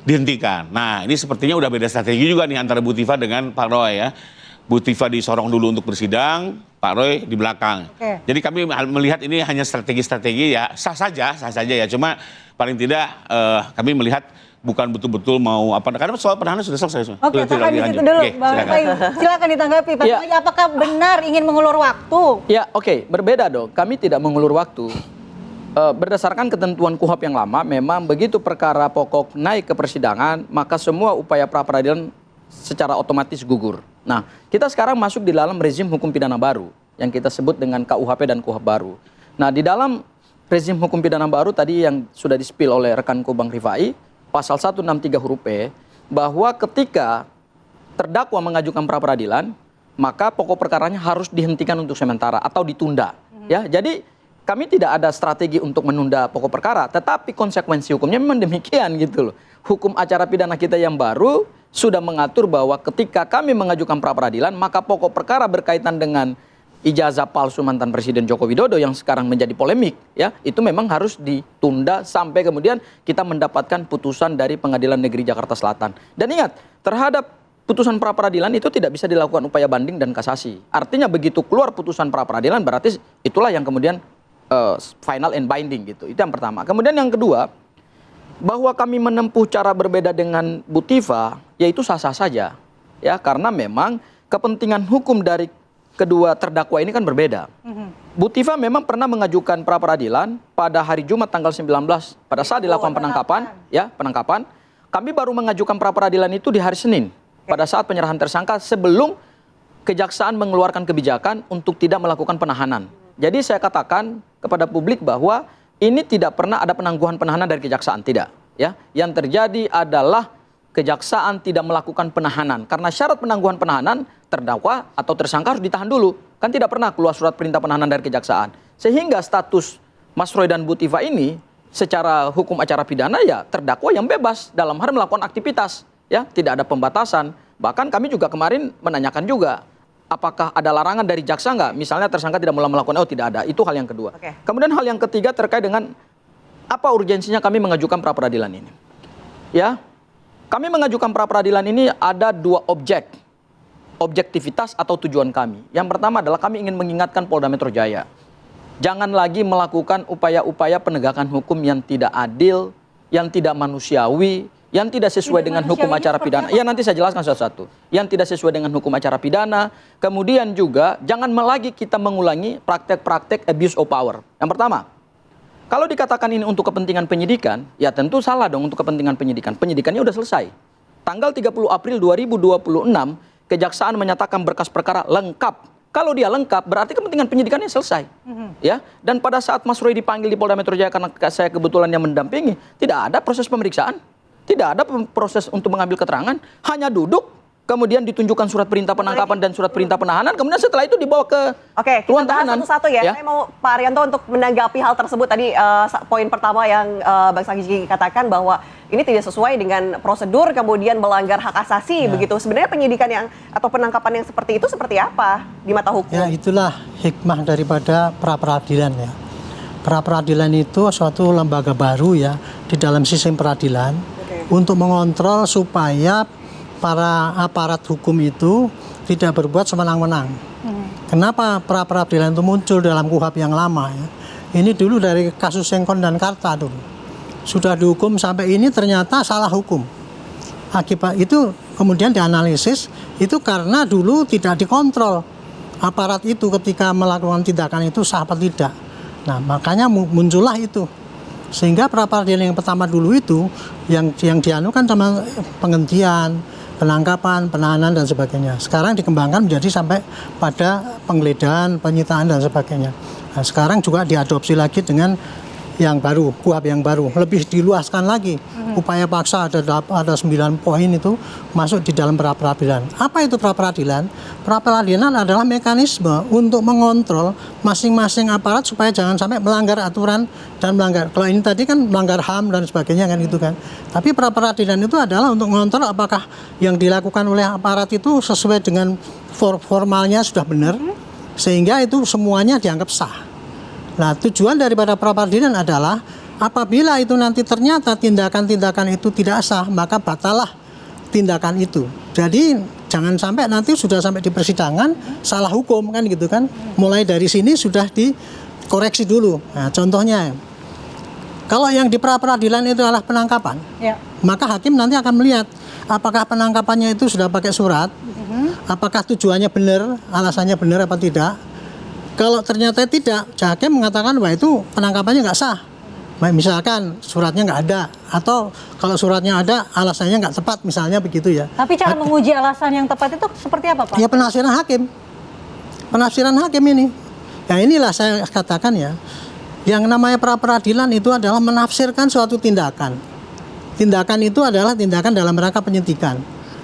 dihentikan. Nah, ini sepertinya udah beda strategi juga nih antara Bu Tifa dengan Pak Roy ya. Bu Tifa disorong dulu untuk bersidang, Pak Roy di belakang. Jadi kami melihat ini hanya strategi-strategi ya, sah saja ya. Cuma paling tidak kami melihat bukan betul-betul mau apa, karena soal penahanan sudah selesai. Oke, tahan di situ dulu. Bang Bayu, silakan ditanggapi. Pak Bayu, apakah benar ingin mengulur waktu? Ya, oke, berbeda dong. Kami tidak mengulur waktu. Berdasarkan ketentuan KUHP yang lama, memang begitu perkara pokok naik ke persidangan, maka semua upaya pra-peradilan secara otomatis gugur. Nah, kita sekarang masuk di dalam rezim hukum pidana baru, yang kita sebut dengan KUHP dan KUHP baru. Nah, di dalam rezim hukum pidana baru tadi yang sudah di-spill oleh rekanku Bang Rifai, pasal 163 huruf P, bahwa ketika terdakwa mengajukan pra-peradilan, maka pokok perkaranya harus dihentikan untuk sementara atau ditunda. Ya, jadi kami tidak ada strategi untuk menunda pokok perkara, tetapi konsekuensi hukumnya memang demikian gitu loh. Hukum acara pidana kita yang baru sudah mengatur bahwa ketika kami mengajukan pra-peradilan, maka pokok perkara berkaitan dengan ijazah palsu mantan Presiden Joko Widodo yang sekarang menjadi polemik, ya, itu memang harus ditunda sampai kemudian kita mendapatkan putusan dari Pengadilan Negeri Jakarta Selatan. Dan ingat, terhadap putusan pra-peradilan itu tidak bisa dilakukan upaya banding dan kasasi. Artinya begitu keluar putusan pra-peradilan berarti itulah yang kemudian final and binding gitu. Itu yang pertama. Kemudian yang kedua, bahwa kami menempuh cara berbeda dengan Bu Tifa, yaitu sah-sah saja, ya, karena memang kepentingan hukum dari kedua terdakwa ini kan berbeda. Bu Tifa memang pernah mengajukan pra-peradilan pada hari Jumat tanggal 19 pada saat dilakukan penangkapan. Kami baru mengajukan pra-peradilan itu di hari Senin pada saat penyerahan tersangka sebelum kejaksaan mengeluarkan kebijakan untuk tidak melakukan penahanan. Jadi saya katakan kepada publik bahwa ini tidak pernah ada penangguhan penahanan dari kejaksaan, tidak, ya. Yang terjadi adalah kejaksaan tidak melakukan penahanan karena syarat penangguhan penahanan terdakwa atau tersangka harus ditahan dulu. Kan tidak pernah keluar surat perintah penahanan dari kejaksaan. Sehingga status Mas Roy dan Bu Tifa ini secara hukum acara pidana ya terdakwa yang bebas dalam hal melakukan aktivitas, ya, tidak ada pembatasan. Bahkan kami juga kemarin menanyakan juga apakah ada larangan dari jaksa nggak? Misalnya tersangka tidak mulai melakukan, oh tidak ada. Itu hal yang kedua. Kemudian hal yang ketiga terkait dengan apa urgensinya kami mengajukan pra-peradilan ini. Ya, kami mengajukan pra-peradilan ini ada dua objektivitas atau tujuan kami. Yang pertama adalah kami ingin mengingatkan Polda Metro Jaya, jangan lagi melakukan upaya-upaya penegakan hukum yang tidak adil, yang tidak manusiawi, yang tidak sesuai dengan hukum acara pidana. Ya, nanti saya jelaskan satu-satu. Yang tidak sesuai dengan hukum acara pidana. Kemudian juga jangan lagi kita mengulangi praktek-praktek abuse of power. Yang pertama, kalau dikatakan ini untuk kepentingan penyidikan, ya tentu salah dong untuk kepentingan penyidikan. Penyidikannya udah selesai. Tanggal 30 April 2026, kejaksaan menyatakan berkas perkara lengkap. Kalau dia lengkap, berarti kepentingan penyidikannya selesai. Ya, dan pada saat Mas Roy dipanggil di Polda Metro Jaya karena saya kebetulan yang mendampingi, tidak ada proses pemeriksaan. Tidak ada proses untuk mengambil keterangan, hanya duduk, kemudian ditunjukkan surat perintah penangkapan dan surat perintah penahanan, kemudian setelah itu dibawa ke ruang tahanan. Satu-satu ya. Saya mau Pak Arianto untuk menanggapi hal tersebut tadi, poin pertama yang Bang Sanggi katakan bahwa ini tidak sesuai dengan prosedur, kemudian melanggar hak asasi begitu. Sebenarnya penyidikan yang atau penangkapan yang seperti itu seperti apa di mata hukum? Ya, itulah hikmah daripada pra-peradilan ya. Pra-peradilan itu suatu lembaga baru ya di dalam sistem peradilan. Untuk mengontrol supaya para aparat hukum itu tidak berbuat semenang-menang. Kenapa pra-peradilan itu muncul dalam KUHP yang lama ya? Ini dulu dari kasus Sengkon dan Karta dulu. Sudah dihukum sampai ini ternyata salah hukum. Akibat itu kemudian dianalisis itu karena dulu tidak dikontrol aparat itu ketika melakukan tindakan itu sah apa tidak. Nah, makanya muncullah itu. Sehingga pra-peradilan yang pertama dulu itu yang dianukan sama penghentian, penangkapan, penahanan dan sebagainya. Sekarang dikembangkan menjadi sampai pada penggeledahan, penyitaan dan sebagainya. Nah, sekarang juga diadopsi lagi dengan yang baru, KUHP yang baru, lebih diluaskan lagi. Upaya paksa ada 9 poin itu masuk di dalam pra-peradilan. Apa itu pra-peradilan? Pra-peradilan adalah mekanisme untuk mengontrol masing-masing aparat supaya jangan sampai melanggar aturan dan melanggar. Kalau ini tadi kan melanggar HAM dan sebagainya kan gitu kan. Tapi pra-peradilan itu adalah untuk mengontrol apakah yang dilakukan oleh aparat itu sesuai dengan formalnya sudah benar, sehingga itu semuanya dianggap sah. Nah, tujuan daripada pra-peradilan adalah apabila itu nanti ternyata tindakan-tindakan itu tidak sah, maka batalah tindakan itu. Jadi jangan sampai nanti sudah sampai di persidangan salah hukum kan gitu kan. Mulai dari sini sudah dikoreksi dulu. Nah, contohnya kalau yang di pra-peradilan itu adalah penangkapan, maka hakim nanti akan melihat apakah penangkapannya itu sudah pakai surat, apakah tujuannya benar, alasannya benar apa tidak. Kalau ternyata tidak, hakim mengatakan bahwa itu penangkapannya nggak sah. Misalkan suratnya nggak ada, atau kalau suratnya ada alasannya nggak tepat, misalnya begitu ya. Tapi cara menguji alasan yang tepat itu seperti apa, Pak? Ya penafsiran hakim. Penafsiran hakim ini. Ya inilah saya katakan ya, yang namanya pra-peradilan itu adalah menafsirkan suatu tindakan. Tindakan itu adalah tindakan dalam rangka penyidikan.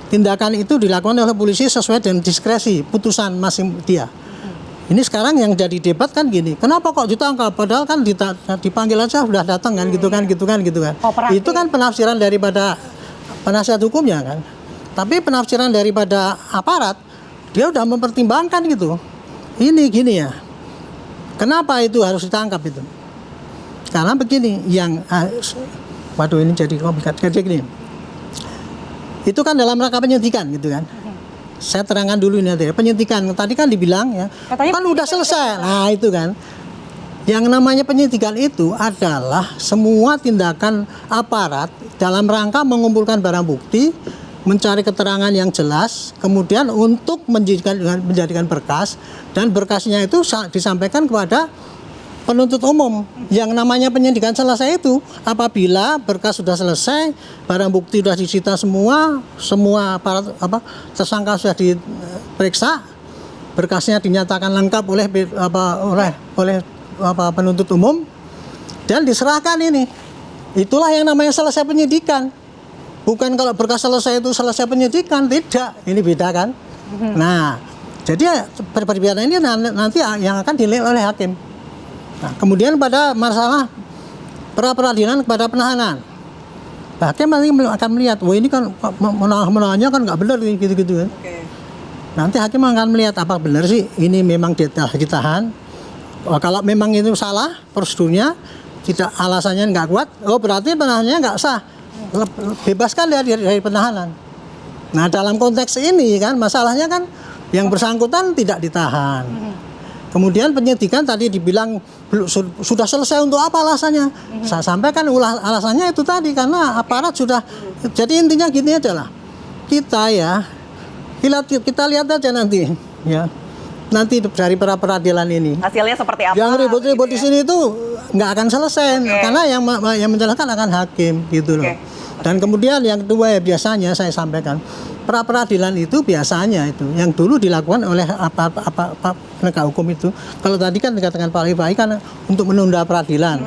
Tindakan itu dilakukan oleh polisi sesuai dengan diskresi putusan masing dia. Ini sekarang yang jadi debat kan gini, kenapa kok ditangkap? Padahal kan dipanggil aja sudah datang kan, gitu kan. Itu kan penafsiran daripada penasihat hukumnya kan. Tapi penafsiran daripada aparat, dia udah mempertimbangkan gitu. Ini gini ya, kenapa itu harus ditangkap itu? Karena begini, waduh ini jadi komplikat, jadi gini. Itu kan dalam rangka penyidikan gitu kan. Saya terangkan dulu ini nanti. Penyidikan tadi kan dibilang ya, katanya kan udah selesai. Nah itu kan, yang namanya penyidikan itu adalah semua tindakan aparat dalam rangka mengumpulkan barang bukti, mencari keterangan yang jelas, kemudian untuk menjadikan berkas, dan berkasnya itu disampaikan kepada penuntut umum. Yang namanya penyidikan selesai itu apabila berkas sudah selesai, barang bukti sudah disita semua tersangka sudah diperiksa, berkasnya dinyatakan lengkap oleh penuntut umum dan diserahkan ini. Itulah yang namanya selesai penyidikan. Bukan kalau berkas selesai itu selesai penyidikan, tidak. Ini beda kan? Nah, jadi perbedaan ini nanti yang akan dinilai oleh hakim. Nah, kemudian pada masalah pra-peradilan kepada penahanan, hakim nanti akan melihat, wah ini kan menahannya kan nggak benar gitu-gitu kan. Nanti hakim akan melihat apa benar sih ini memang ditahan. Kalau memang itu salah prosedurnya, tidak alasannya nggak kuat, oh berarti penahanannya nggak sah, bebaskan dari penahanan. Nah dalam konteks ini kan masalahnya kan yang bersangkutan tidak ditahan. Kemudian penyidikan tadi dibilang sudah selesai, untuk apa alasannya? Saya sampaikan alasannya itu tadi, karena aparat sudah. Jadi intinya gini aja lah, kita lihat aja nanti ya, nanti dari pra-peradilan ini hasilnya seperti apa. Yang ribut-ribut di sini itu nggak akan selesai, karena yang menjelaskan akan hakim gitu loh. Dan kemudian yang kedua ya, biasanya saya sampaikan pra-peradilan itu biasanya itu yang dulu dilakukan oleh penegak hukum itu. Kalau tadi kan dikatakan Pak Rifai kan untuk menunda peradilan.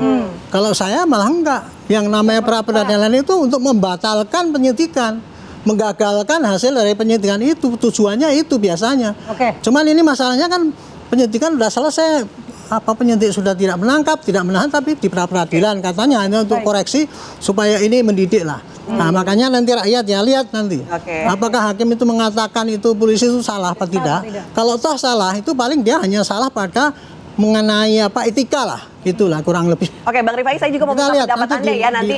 Kalau saya malah enggak. Yang namanya pra-peradilan itu untuk membatalkan penyidikan, menggagalkan hasil dari penyidikan itu. Tujuannya itu biasanya. Cuman ini masalahnya kan penyidikan sudah selesai, penyidik sudah tidak menangkap, tidak menahan, tapi di pra-peradilan katanya hanya untuk koreksi supaya ini mendidik lah. Nah makanya nanti rakyat ya lihat nanti apakah hakim itu mengatakan itu polisi itu salah apa tidak. Kalau toh salah itu paling dia hanya salah pada mengenai etika lah, gitulah kurang lebih. Oke Bang Rifai, saya juga mau minta pendapat Anda ya nanti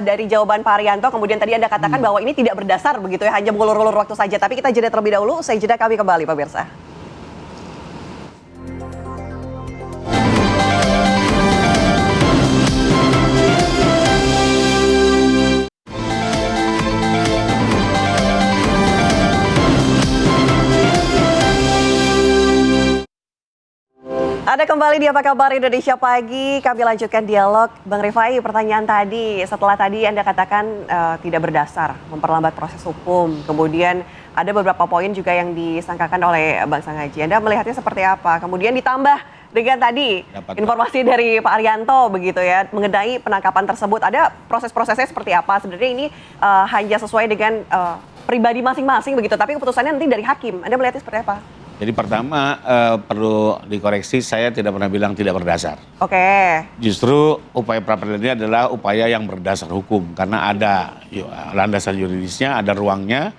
dari jawaban Pak Arianto. Kemudian tadi Anda katakan bahwa ini tidak berdasar begitu ya, hanya mengulur-ulur waktu saja. Tapi kita jeda terlebih dahulu, saya jeda, kami kembali pemirsa. Ada kembali di Apa Kabar Indonesia Pagi, kami lanjutkan dialog. Bang Rifai, pertanyaan tadi, setelah tadi Anda katakan tidak berdasar, memperlambat proses hukum, kemudian ada beberapa poin juga yang disangkakan oleh Bang Sangaji. Anda melihatnya seperti apa? Kemudian ditambah dengan tadi informasi dari Pak Arianto begitu ya, mengenai penangkapan tersebut, ada proses-prosesnya seperti apa? Sebenarnya ini hanya sesuai dengan pribadi masing-masing begitu, tapi keputusannya nanti dari hakim. Anda melihatnya seperti apa? Jadi pertama perlu dikoreksi, saya tidak pernah bilang tidak berdasar. Justru upaya pra-peradilan ini adalah upaya yang berdasar hukum, karena ada landasan yuridisnya, ada ruangnya,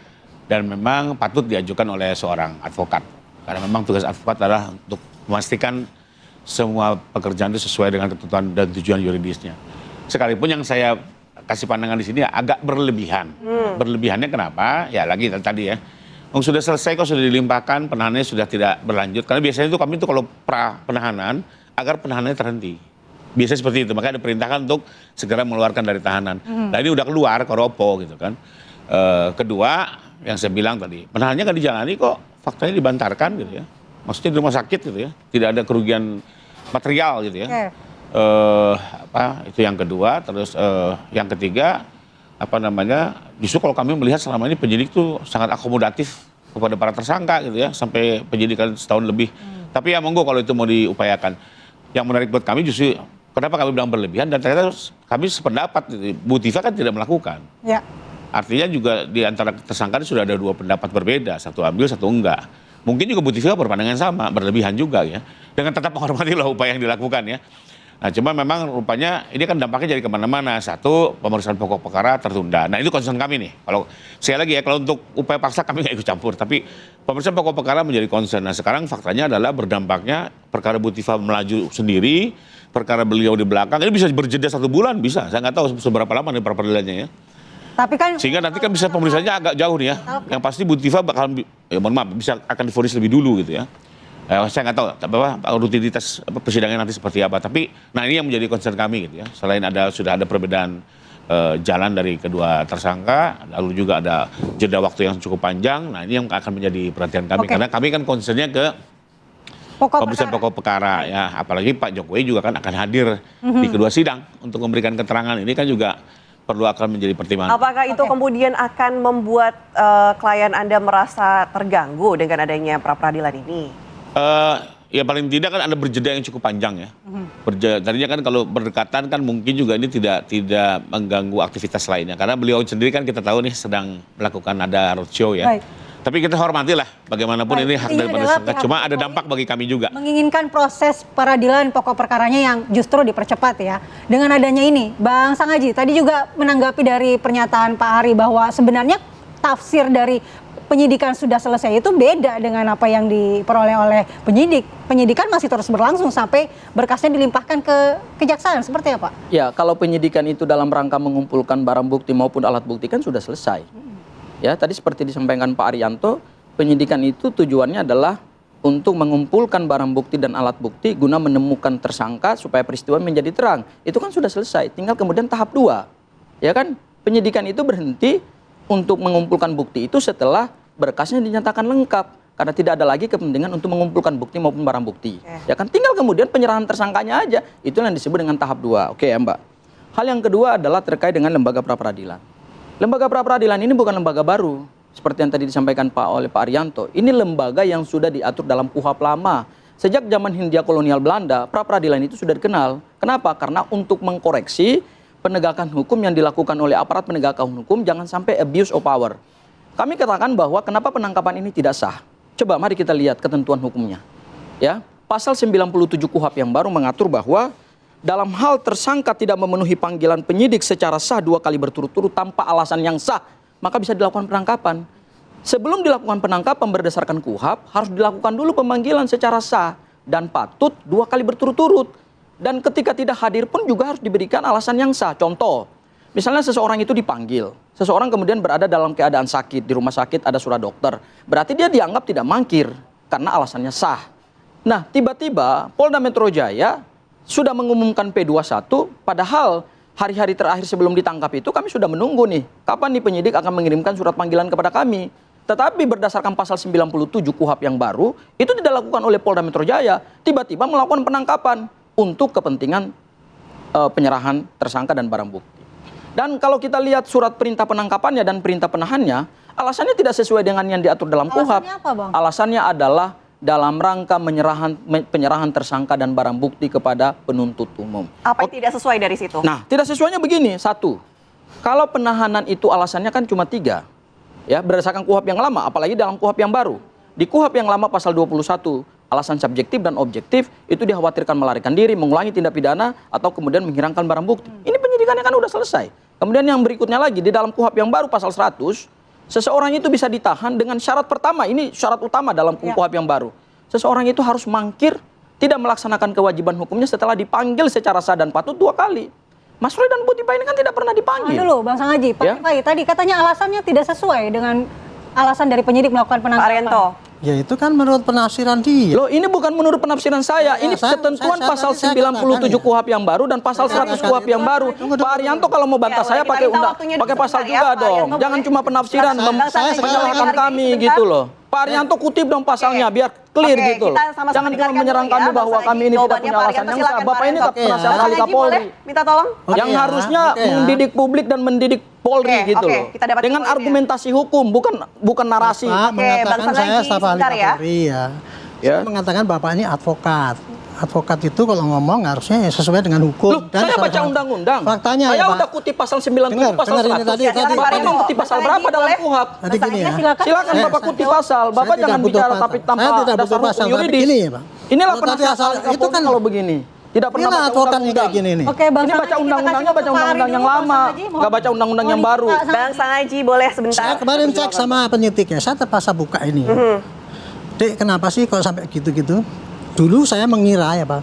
dan memang patut diajukan oleh seorang advokat. Karena memang tugas advokat adalah untuk memastikan semua pekerjaan itu sesuai dengan ketentuan dan tujuan yuridisnya. Sekalipun yang saya kasih pandangan di sini agak berlebihan. Berlebihannya kenapa? Ya lagi tadi ya. Sudah selesai kok, sudah dilimpahkan, penahanannya sudah tidak berlanjut. Karena biasanya itu kami itu kalau pra penahanan, agar penahanannya terhenti. Biasanya seperti itu, makanya diperintahkan untuk segera mengeluarkan dari tahanan. Nah ini udah keluar Koropo gitu kan. Kedua, yang saya bilang tadi, penahanannya nggak dijalani kok, faktanya dibantarkan gitu ya. Maksudnya di rumah sakit gitu ya, tidak ada kerugian material gitu ya. Itu yang kedua, terus yang ketiga, justru kalau kami melihat selama ini penyidik tuh sangat akomodatif kepada para tersangka gitu ya, sampai penyidikan setahun lebih. Tapi ya monggo kalau itu mau diupayakan. Yang menarik buat kami justru, kenapa kami bilang berlebihan, dan ternyata kami sependapat, gitu. Bu Tiva kan tidak melakukan. Ya. Artinya juga di antara tersangka sudah ada dua pendapat berbeda, satu ambil, satu enggak. Mungkin juga Bu Tiva berpandangan sama, berlebihan juga ya. Dengan tetap menghormati lah upaya yang dilakukan ya. Nah cuma memang rupanya ini kan dampaknya jadi kemana-mana. Satu, pemeriksaan pokok perkara tertunda. Nah itu concern kami nih. Kalau saya lagi ya, kalau untuk upaya paksa kami nggak ikut campur. Tapi pemeriksaan pokok perkara menjadi concern. Nah sekarang faktanya adalah berdampaknya perkara Bu Tiva melaju sendiri, perkara beliau di belakang. Ini bisa berjeda 1 bulan, bisa. Saya nggak tahu seberapa lama nih peradilannya ya. Tapi kan sehingga nanti kan bisa pemeriksaannya agak jauh nih ya. Yang pasti Bu Tiva bakal, mohon maaf, akan divonis lebih dulu gitu ya. Saya nggak tahu rutinitas persidangan nanti seperti apa. Tapi, nah ini yang menjadi concern kami gitu ya. Selain sudah ada perbedaan jalan dari kedua tersangka, lalu juga ada jeda waktu yang cukup panjang. Nah ini yang akan menjadi perhatian kami. Karena kami kan concernnya ke pemeriksaan pokok perkara ya. Apalagi Pak Jokowi juga kan akan hadir di kedua sidang untuk memberikan keterangan. Ini kan juga perlu akan menjadi pertimbangan. Apakah itu kemudian akan membuat klien Anda merasa terganggu dengan adanya pra-peradilan ini? Ya paling tidak kan ada berjeda yang cukup panjang ya. Tadinya kan kalau berdekatan kan mungkin juga ini tidak mengganggu aktivitas lainnya. Karena beliau sendiri kan kita tahu nih sedang melakukan ada roadshow ya. Baik. Tapi kita hormati lah bagaimanapun ini hak daripada tersangka. Cuma ada dampak bagi kami juga. Menginginkan proses peradilan pokok perkaranya yang justru dipercepat ya. Dengan adanya ini, Bang Sangaji tadi juga menanggapi dari pernyataan Pak Ari bahwa sebenarnya tafsir dari penyidikan sudah selesai itu beda dengan apa yang diperoleh oleh penyidik. Penyidikan masih terus berlangsung sampai berkasnya dilimpahkan ke kejaksaan, seperti apa? Ya, kalau penyidikan itu dalam rangka mengumpulkan barang bukti maupun alat bukti kan sudah selesai. Ya, tadi seperti disampaikan Pak Arianto, penyidikan itu tujuannya adalah untuk mengumpulkan barang bukti dan alat bukti guna menemukan tersangka supaya peristiwa menjadi terang. Itu kan sudah selesai, tinggal kemudian tahap 2. Ya kan, penyidikan itu berhenti untuk mengumpulkan bukti itu setelah berkasnya dinyatakan lengkap karena tidak ada lagi kepentingan untuk mengumpulkan bukti maupun barang bukti. Ya kan, tinggal kemudian penyerahan tersangkanya aja. Itu yang disebut dengan tahap 2. Oke ya Mbak. Hal yang kedua adalah terkait dengan lembaga pra-peradilan. Lembaga pra-peradilan ini bukan lembaga baru seperti yang tadi disampaikan oleh Pak Arianto. Ini lembaga yang sudah diatur dalam KUHP lama. Sejak zaman Hindia kolonial Belanda, pra-peradilan itu sudah dikenal. Kenapa? Karena untuk mengkoreksi penegakan hukum yang dilakukan oleh aparat penegak hukum jangan sampai abuse of power. Kami katakan bahwa kenapa penangkapan ini tidak sah. Coba mari kita lihat ketentuan hukumnya. Ya, pasal 97 KUHP yang baru mengatur bahwa dalam hal tersangka tidak memenuhi panggilan penyidik secara sah 2 kali berturut-turut tanpa alasan yang sah, maka bisa dilakukan penangkapan. Sebelum dilakukan penangkapan berdasarkan KUHP, harus dilakukan dulu pemanggilan secara sah dan patut 2 kali berturut-turut. Dan ketika tidak hadir pun juga harus diberikan alasan yang sah. Contoh, misalnya seseorang itu dipanggil, seseorang kemudian berada dalam keadaan sakit, di rumah sakit ada surat dokter, berarti dia dianggap tidak mangkir karena alasannya sah. Nah, tiba-tiba Polda Metro Jaya sudah mengumumkan P21, padahal hari-hari terakhir sebelum ditangkap itu kami sudah menunggu nih, kapan nih penyidik akan mengirimkan surat panggilan kepada kami. Tetapi berdasarkan pasal 97 KUHP yang baru, itu tidak dilakukan oleh Polda Metro Jaya, tiba-tiba melakukan penangkapan untuk kepentingan penyerahan tersangka dan barang bukti. Dan kalau kita lihat surat perintah penangkapannya dan perintah penahannya, alasannya tidak sesuai dengan yang diatur dalam KUHP. Alasannya apa, Bang? Alasannya adalah dalam rangka penyerahan tersangka dan barang bukti kepada penuntut umum. Apa yang tidak sesuai dari situ? Nah, tidak sesuainya begini. 1, kalau penahanan itu alasannya kan cuma 3. Ya, berdasarkan KUHP yang lama, apalagi dalam KUHP yang baru. Di KUHP yang lama pasal 21, alasan subjektif dan objektif itu dikhawatirkan melarikan diri, mengulangi tindak pidana, atau kemudian menghilangkan barang bukti. Ini penyidikannya kan udah selesai. Kemudian yang berikutnya lagi, di dalam KUHP yang baru pasal 100, seseorang itu bisa ditahan dengan syarat pertama, ini syarat utama dalam KUHP yang baru. Seseorang itu harus mangkir, tidak melaksanakan kewajiban hukumnya setelah dipanggil secara sah dan patut 2 kali. Mas Roy dan Bu Tiva ini kan tidak pernah dipanggil. Dulu, Bang Sangaji, Pak Rifai, tadi katanya alasannya tidak sesuai dengan alasan dari penyidik melakukan penangkapan. Pak Arianto. Ya itu kan menurut penafsiran dia. Loh, ini bukan menurut penafsiran saya. Ini ketentuan pasal 97 KUHP yang baru dan pasal 100 KUHP yang baru. Pak Arianto kalau mau bantah saya pakai pasal juga dong. Jangan cuma penafsiran menyalahkan kami gitu loh. Pak Arianto kutip dong pasalnya biar clear gitu loh. Jangan cuma menyerang kami bahwa kami ini tidak punya alasan yang sah. Bapak ini penasihat ahli Kapolri. Minta tolong. Yang harusnya mendidik publik dan mendidik Polri gitu loh. Dengan argumentasi hukum, bukan narasi. Bapak mengatakan saya staf ahli Kapolri ya. Saya mengatakan Bapak ini advokat. Advokat itu kalau ngomong harusnya sesuai dengan hukum. Loh, saya baca undang-undang. Faktanya saya ya, udah kutip pasal 97, pasal 100. Bapak mau kutip pasal berapa dalam KUHP? Tadi gini ya. Silakan Bapak kutip pasal. Bapak jangan bicara tapi tanpa dasar hukum yuridis. Inilah penasihat itu kan kalau begini. Tidak pernah baca undang-undang kayak gini nih. Oke, Bang ini baca undang-undangnya baca undang-undang yang lama, nggak baca undang-undang yang baru. Bang Sangaji boleh sebentar. Saya kemarin cek sama penyidiknya, saya terpaksa buka ini. Dek, kenapa sih kok sampai gitu-gitu? Dulu saya mengira ya Pak,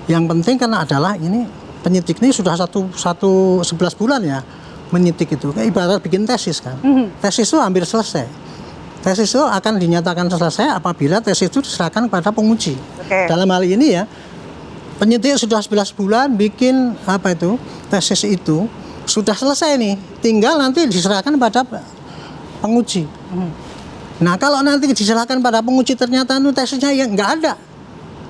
yang penting karena adalah ini penyidik ini sudah 11 bulan ya menyidik itu. Kayak ibarat bikin tesis kan. Tesis itu hampir selesai. Tesis itu akan dinyatakan selesai apabila tesis itu diserahkan kepada penguji. Dalam hal ini ya, penyidik sudah 11 bulan bikin tesis itu sudah selesai nih, tinggal nanti diserahkan pada penguji. Nah kalau nanti diserahkan pada penguji ternyata itu tesisnya yang nggak ada,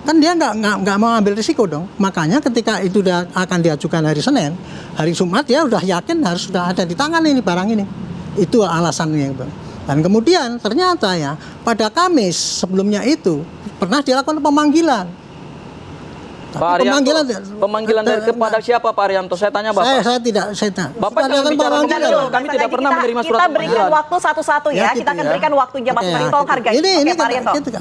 kan dia nggak mau ambil risiko dong. Makanya ketika itu akan diajukan hari Senin, hari Jumat dia udah yakin harus sudah ada di tangan ini barang ini. Itu alasannya itu. Dan kemudian ternyata ya pada Kamis sebelumnya itu pernah dilakukan pemanggilan. Pak Arianto, pemanggilan dari kepada siapa Pak Arianto? Saya tanya Bapak. Saya tidak. Bapak jangan bicara pemanggilan. Kami tidak pernah menerima surat pemanggilan. Kita berikan waktu satu-satu ya. Kita akan berikan waktunya masing-masing. Tolong hargai. Ini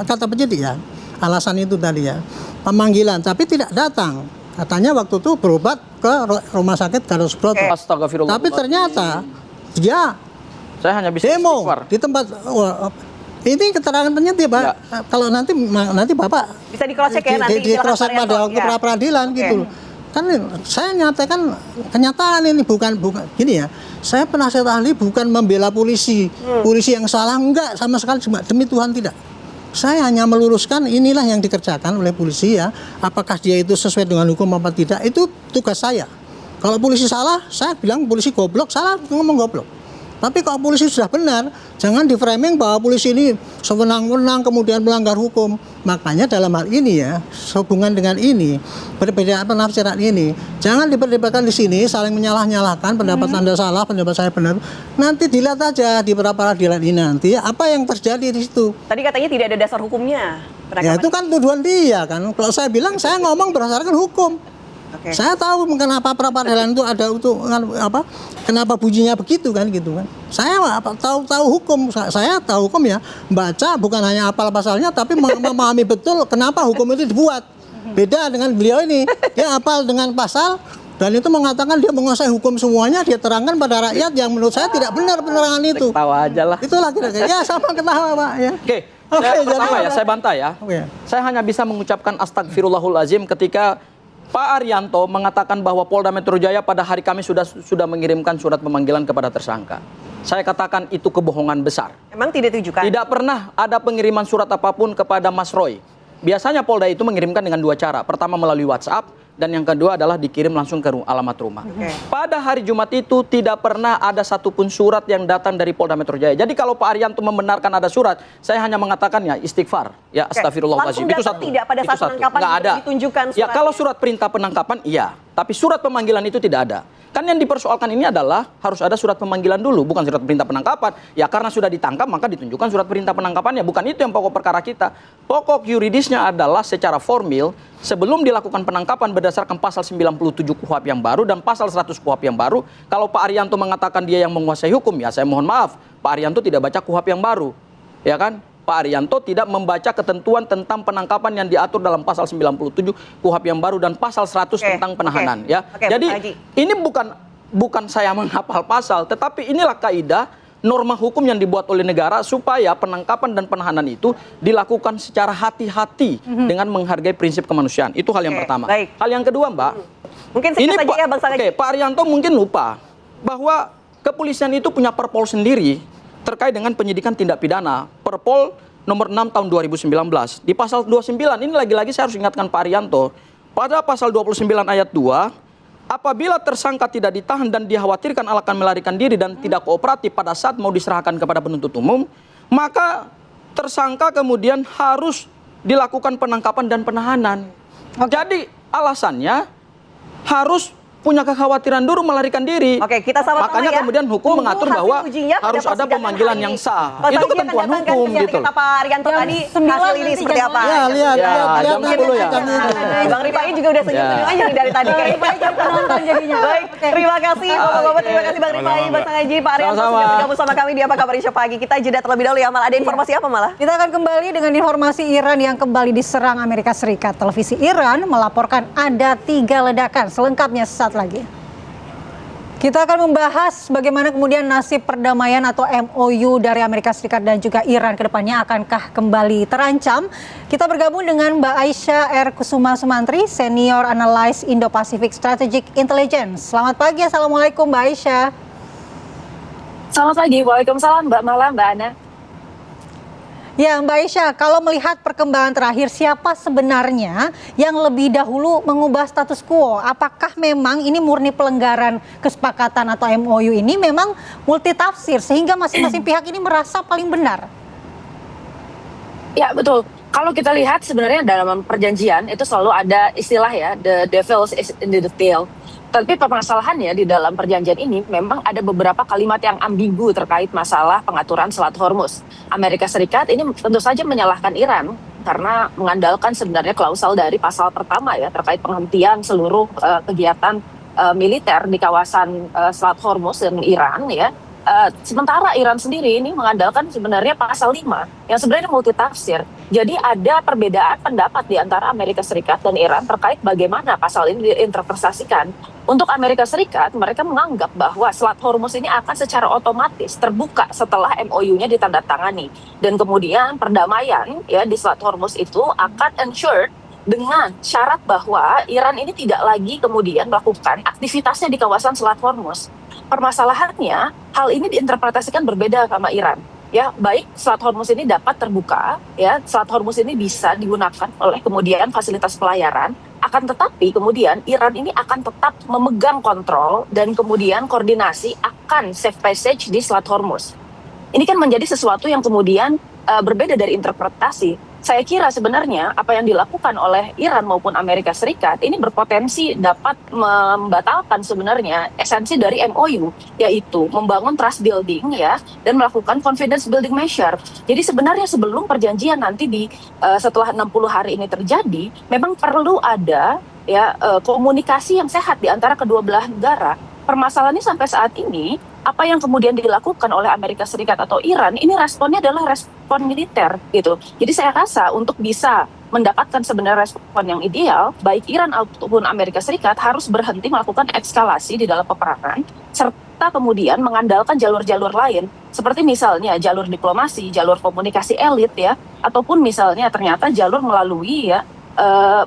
kata penyidik ya. Alasan itu tadi ya. Pemanggilan tapi tidak datang. Katanya waktu itu berobat ke rumah sakit Gatot Subroto. Astagfirullah. Tapi ternyata dia saya hanya bisa demo di tempat ini keterangan penyidik Pak. Kalau nanti Bapak bisa di-cross-check ya nanti di cross-check pada waktu pra peradilan gitu. Kan saya nyatakan kenyataan ini bukan gini ya. Saya penasihat ahli bukan membela polisi. Polisi yang salah enggak sama sekali, demi Tuhan tidak. Saya hanya meluruskan inilah yang dikerjakan oleh polisi ya. Apakah dia itu sesuai dengan hukum apa tidak, itu tugas saya. Kalau polisi salah, saya bilang polisi goblok, salah ngomong goblok. Tapi kalau polisi sudah benar, jangan di-framing bahwa polisi ini sewenang-wenang kemudian melanggar hukum. Makanya dalam hal ini ya, sehubungan dengan ini, berbeda penafsiran ini, jangan diperdebatkan di sini, saling menyalah-nyalahkan, pendapat Anda salah, pendapat saya benar. Nanti dilihat aja di peradilan ini nanti, apa yang terjadi di situ. Tadi katanya tidak ada dasar hukumnya. Ya itu kan tuduhan dia kan. Kalau saya bilang, saya ngomong berdasarkan hukum. Saya tahu kenapa peradilan itu ada kenapa bunyinya begitu kan gitu kan. Saya tahu hukum, saya tahu hukum ya, baca bukan hanya hafal pasalnya tapi memahami betul kenapa hukum itu dibuat. Beda dengan beliau ini, dia hafal dengan pasal dan itu mengatakan dia menguasai hukum semuanya, dia terangkan pada rakyat yang menurut saya tidak benar penerangan itu. Ketawa aja lah. Itulah kira-kira. Ya sama ketawa Pak ya. Saya bantah ya. Saya hanya bisa mengucapkan astagfirullahalazim ketika Pak Arianto mengatakan bahwa Polda Metro Jaya pada hari Kamis sudah mengirimkan surat pemanggilan kepada tersangka. Saya katakan itu kebohongan besar. Emang tidak ditujukan? Tidak pernah ada pengiriman surat apapun kepada Mas Roy. Biasanya Polda itu mengirimkan dengan dua cara. Pertama melalui WhatsApp dan yang kedua adalah dikirim langsung ke alamat rumah. Pada hari Jumat itu tidak pernah ada satupun surat yang datang dari Polda Metro Jaya. Jadi kalau Pak Arianto membenarkan ada surat, saya hanya mengatakan ya istighfar, ya astagfirullahaladzim. Itu satu. Tidak pada saat penangkapan nggak ada. Ditunjukkan surat. Ya kalau surat perintah penangkapan iya, tapi surat pemanggilan itu tidak ada. Kan yang dipersoalkan ini adalah harus ada surat pemanggilan dulu, bukan surat perintah penangkapan. Ya karena sudah ditangkap maka ditunjukkan surat perintah penangkapannya. Bukan itu yang pokok perkara kita. Pokok yuridisnya adalah secara formil sebelum dilakukan penangkapan berdasarkan pasal 97 KUHP yang baru dan pasal 100 KUHP yang baru. Kalau Pak Arianto mengatakan dia yang menguasai hukum, ya saya mohon maaf, Pak Arianto tidak baca KUHP yang baru. Ya kan? Pak Arianto tidak membaca ketentuan tentang penangkapan yang diatur dalam pasal 97 KUHP yang baru dan pasal 100 tentang penahanan. Ya. Jadi ini bukan saya menghafal pasal, tetapi inilah kaidah norma hukum yang dibuat oleh negara supaya penangkapan dan penahanan itu dilakukan secara hati-hati dengan menghargai prinsip kemanusiaan. Itu hal yang pertama. Hal yang kedua, Mbak. Mungkin ini saja ya, Bang Sangaji. Pak Arianto mungkin lupa bahwa kepolisian itu punya perpol sendiri terkait dengan penyidikan tindak pidana. Perpol nomor 6 tahun 2019. Di pasal 29 ini lagi-lagi saya harus ingatkan Pak Arianto, pada pasal 29 ayat 2, apabila tersangka tidak ditahan dan dikhawatirkan akan melarikan diri dan tidak kooperatif pada saat mau diserahkan kepada penuntut umum, maka tersangka kemudian harus dilakukan penangkapan dan penahanan. Jadi alasannya harus punya kekhawatiran dulu melarikan diri. Oke, kita sama-sama makanya ya. kemudian hukum Tunggu mengatur hasil bahwa ujinya pada harus ada persidangan pemanggilan hari yang ini. sah. Mas Itu Bagi ketentuan akan datang hukum kan, gitu. kata Pak Arianto tadi hasil ini seperti apa? Ya, lihat Jam dulu ya. Bang Rifai juga udah senyum-senyum aja nih dari tadi kayaknya. penonton jadinya. Baik, terima kasih Bapak-bapak, terima kasih Bang Rifai, Mas Haji, Pak Arianto sudah bergabung sama kami di Apa Kabar Indonesia Pagi. Kita jeda terlebih dahulu ya, Mal. Ada informasi apa malah? Kita akan kembali dengan informasi Iran yang kembali diserang Amerika Serikat. Televisi Iran melaporkan ada 3 ledakan. Selengkapnya sesaat lagi. Kita akan membahas bagaimana kemudian nasib perdamaian atau MOU dari Amerika Serikat dan juga Iran ke depannya akankah kembali terancam. Kita bergabung dengan Mbak Aisyah R. Kusuma Sumantri, Senior Analyst Indo-Pacific Strategic Intelligence. Selamat pagi, Assalamualaikum Mbak Aisyah. Selamat pagi, Waalaikumsalam Mbak Mala, Mbak Ana. Ya Mbak Aisyah, kalau melihat perkembangan terakhir, siapa sebenarnya yang lebih dahulu mengubah status quo? Apakah memang ini murni pelanggaran kesepakatan atau MOU ini memang multitafsir sehingga masing-masing pihak ini merasa paling benar? Ya betul, kalau kita lihat sebenarnya dalam perjanjian itu selalu ada istilah ya, the devil is in the detail. Tapi permasalahannya di dalam perjanjian ini memang ada beberapa kalimat yang ambigu terkait masalah pengaturan Selat Hormuz. Amerika Serikat ini tentu saja menyalahkan Iran karena mengandalkan sebenarnya klausal dari pasal pertama ya terkait penghentian seluruh kegiatan militer di kawasan Selat Hormuz dengan Iran ya. Sementara Iran sendiri ini mengandalkan sebenarnya pasal 5 yang sebenarnya multitafsir. Jadi ada perbedaan pendapat di antara Amerika Serikat dan Iran terkait bagaimana pasal ini diinterpretasikan. Untuk Amerika Serikat, mereka menganggap bahwa Selat Hormuz ini akan secara otomatis terbuka setelah MOU-nya ditandatangani. Dan kemudian perdamaian ya di Selat Hormuz itu akan ensure dengan syarat bahwa Iran ini tidak lagi kemudian melakukan aktivitasnya di kawasan Selat Hormuz. Permasalahannya, hal ini diinterpretasikan berbeda sama Iran. Ya, baik Selat Hormuz ini dapat terbuka, ya Selat Hormuz ini bisa digunakan oleh kemudian fasilitas pelayaran, akan tetapi kemudian Iran ini akan tetap memegang kontrol dan kemudian koordinasi akan safe passage di Selat Hormuz. Ini kan menjadi sesuatu yang kemudian berbeda dari interpretasi. Saya kira sebenarnya apa yang dilakukan oleh Iran maupun Amerika Serikat ini berpotensi dapat membatalkan sebenarnya esensi dari MOU, yaitu membangun trust building ya dan melakukan confidence building measure. Jadi sebenarnya sebelum perjanjian nanti setelah 60 hari ini terjadi, memang perlu ada ya komunikasi yang sehat di antara kedua belah negara. Permasalahannya sampai saat ini, apa yang kemudian dilakukan oleh Amerika Serikat atau Iran, ini responnya adalah respon militer gitu. Jadi saya rasa untuk bisa mendapatkan sebenarnya respon yang ideal, baik Iran ataupun Amerika Serikat harus berhenti melakukan eskalasi di dalam peperangan, serta kemudian mengandalkan jalur-jalur lain, seperti misalnya jalur diplomasi, jalur komunikasi elit ya, ataupun misalnya ternyata jalur melalui ya,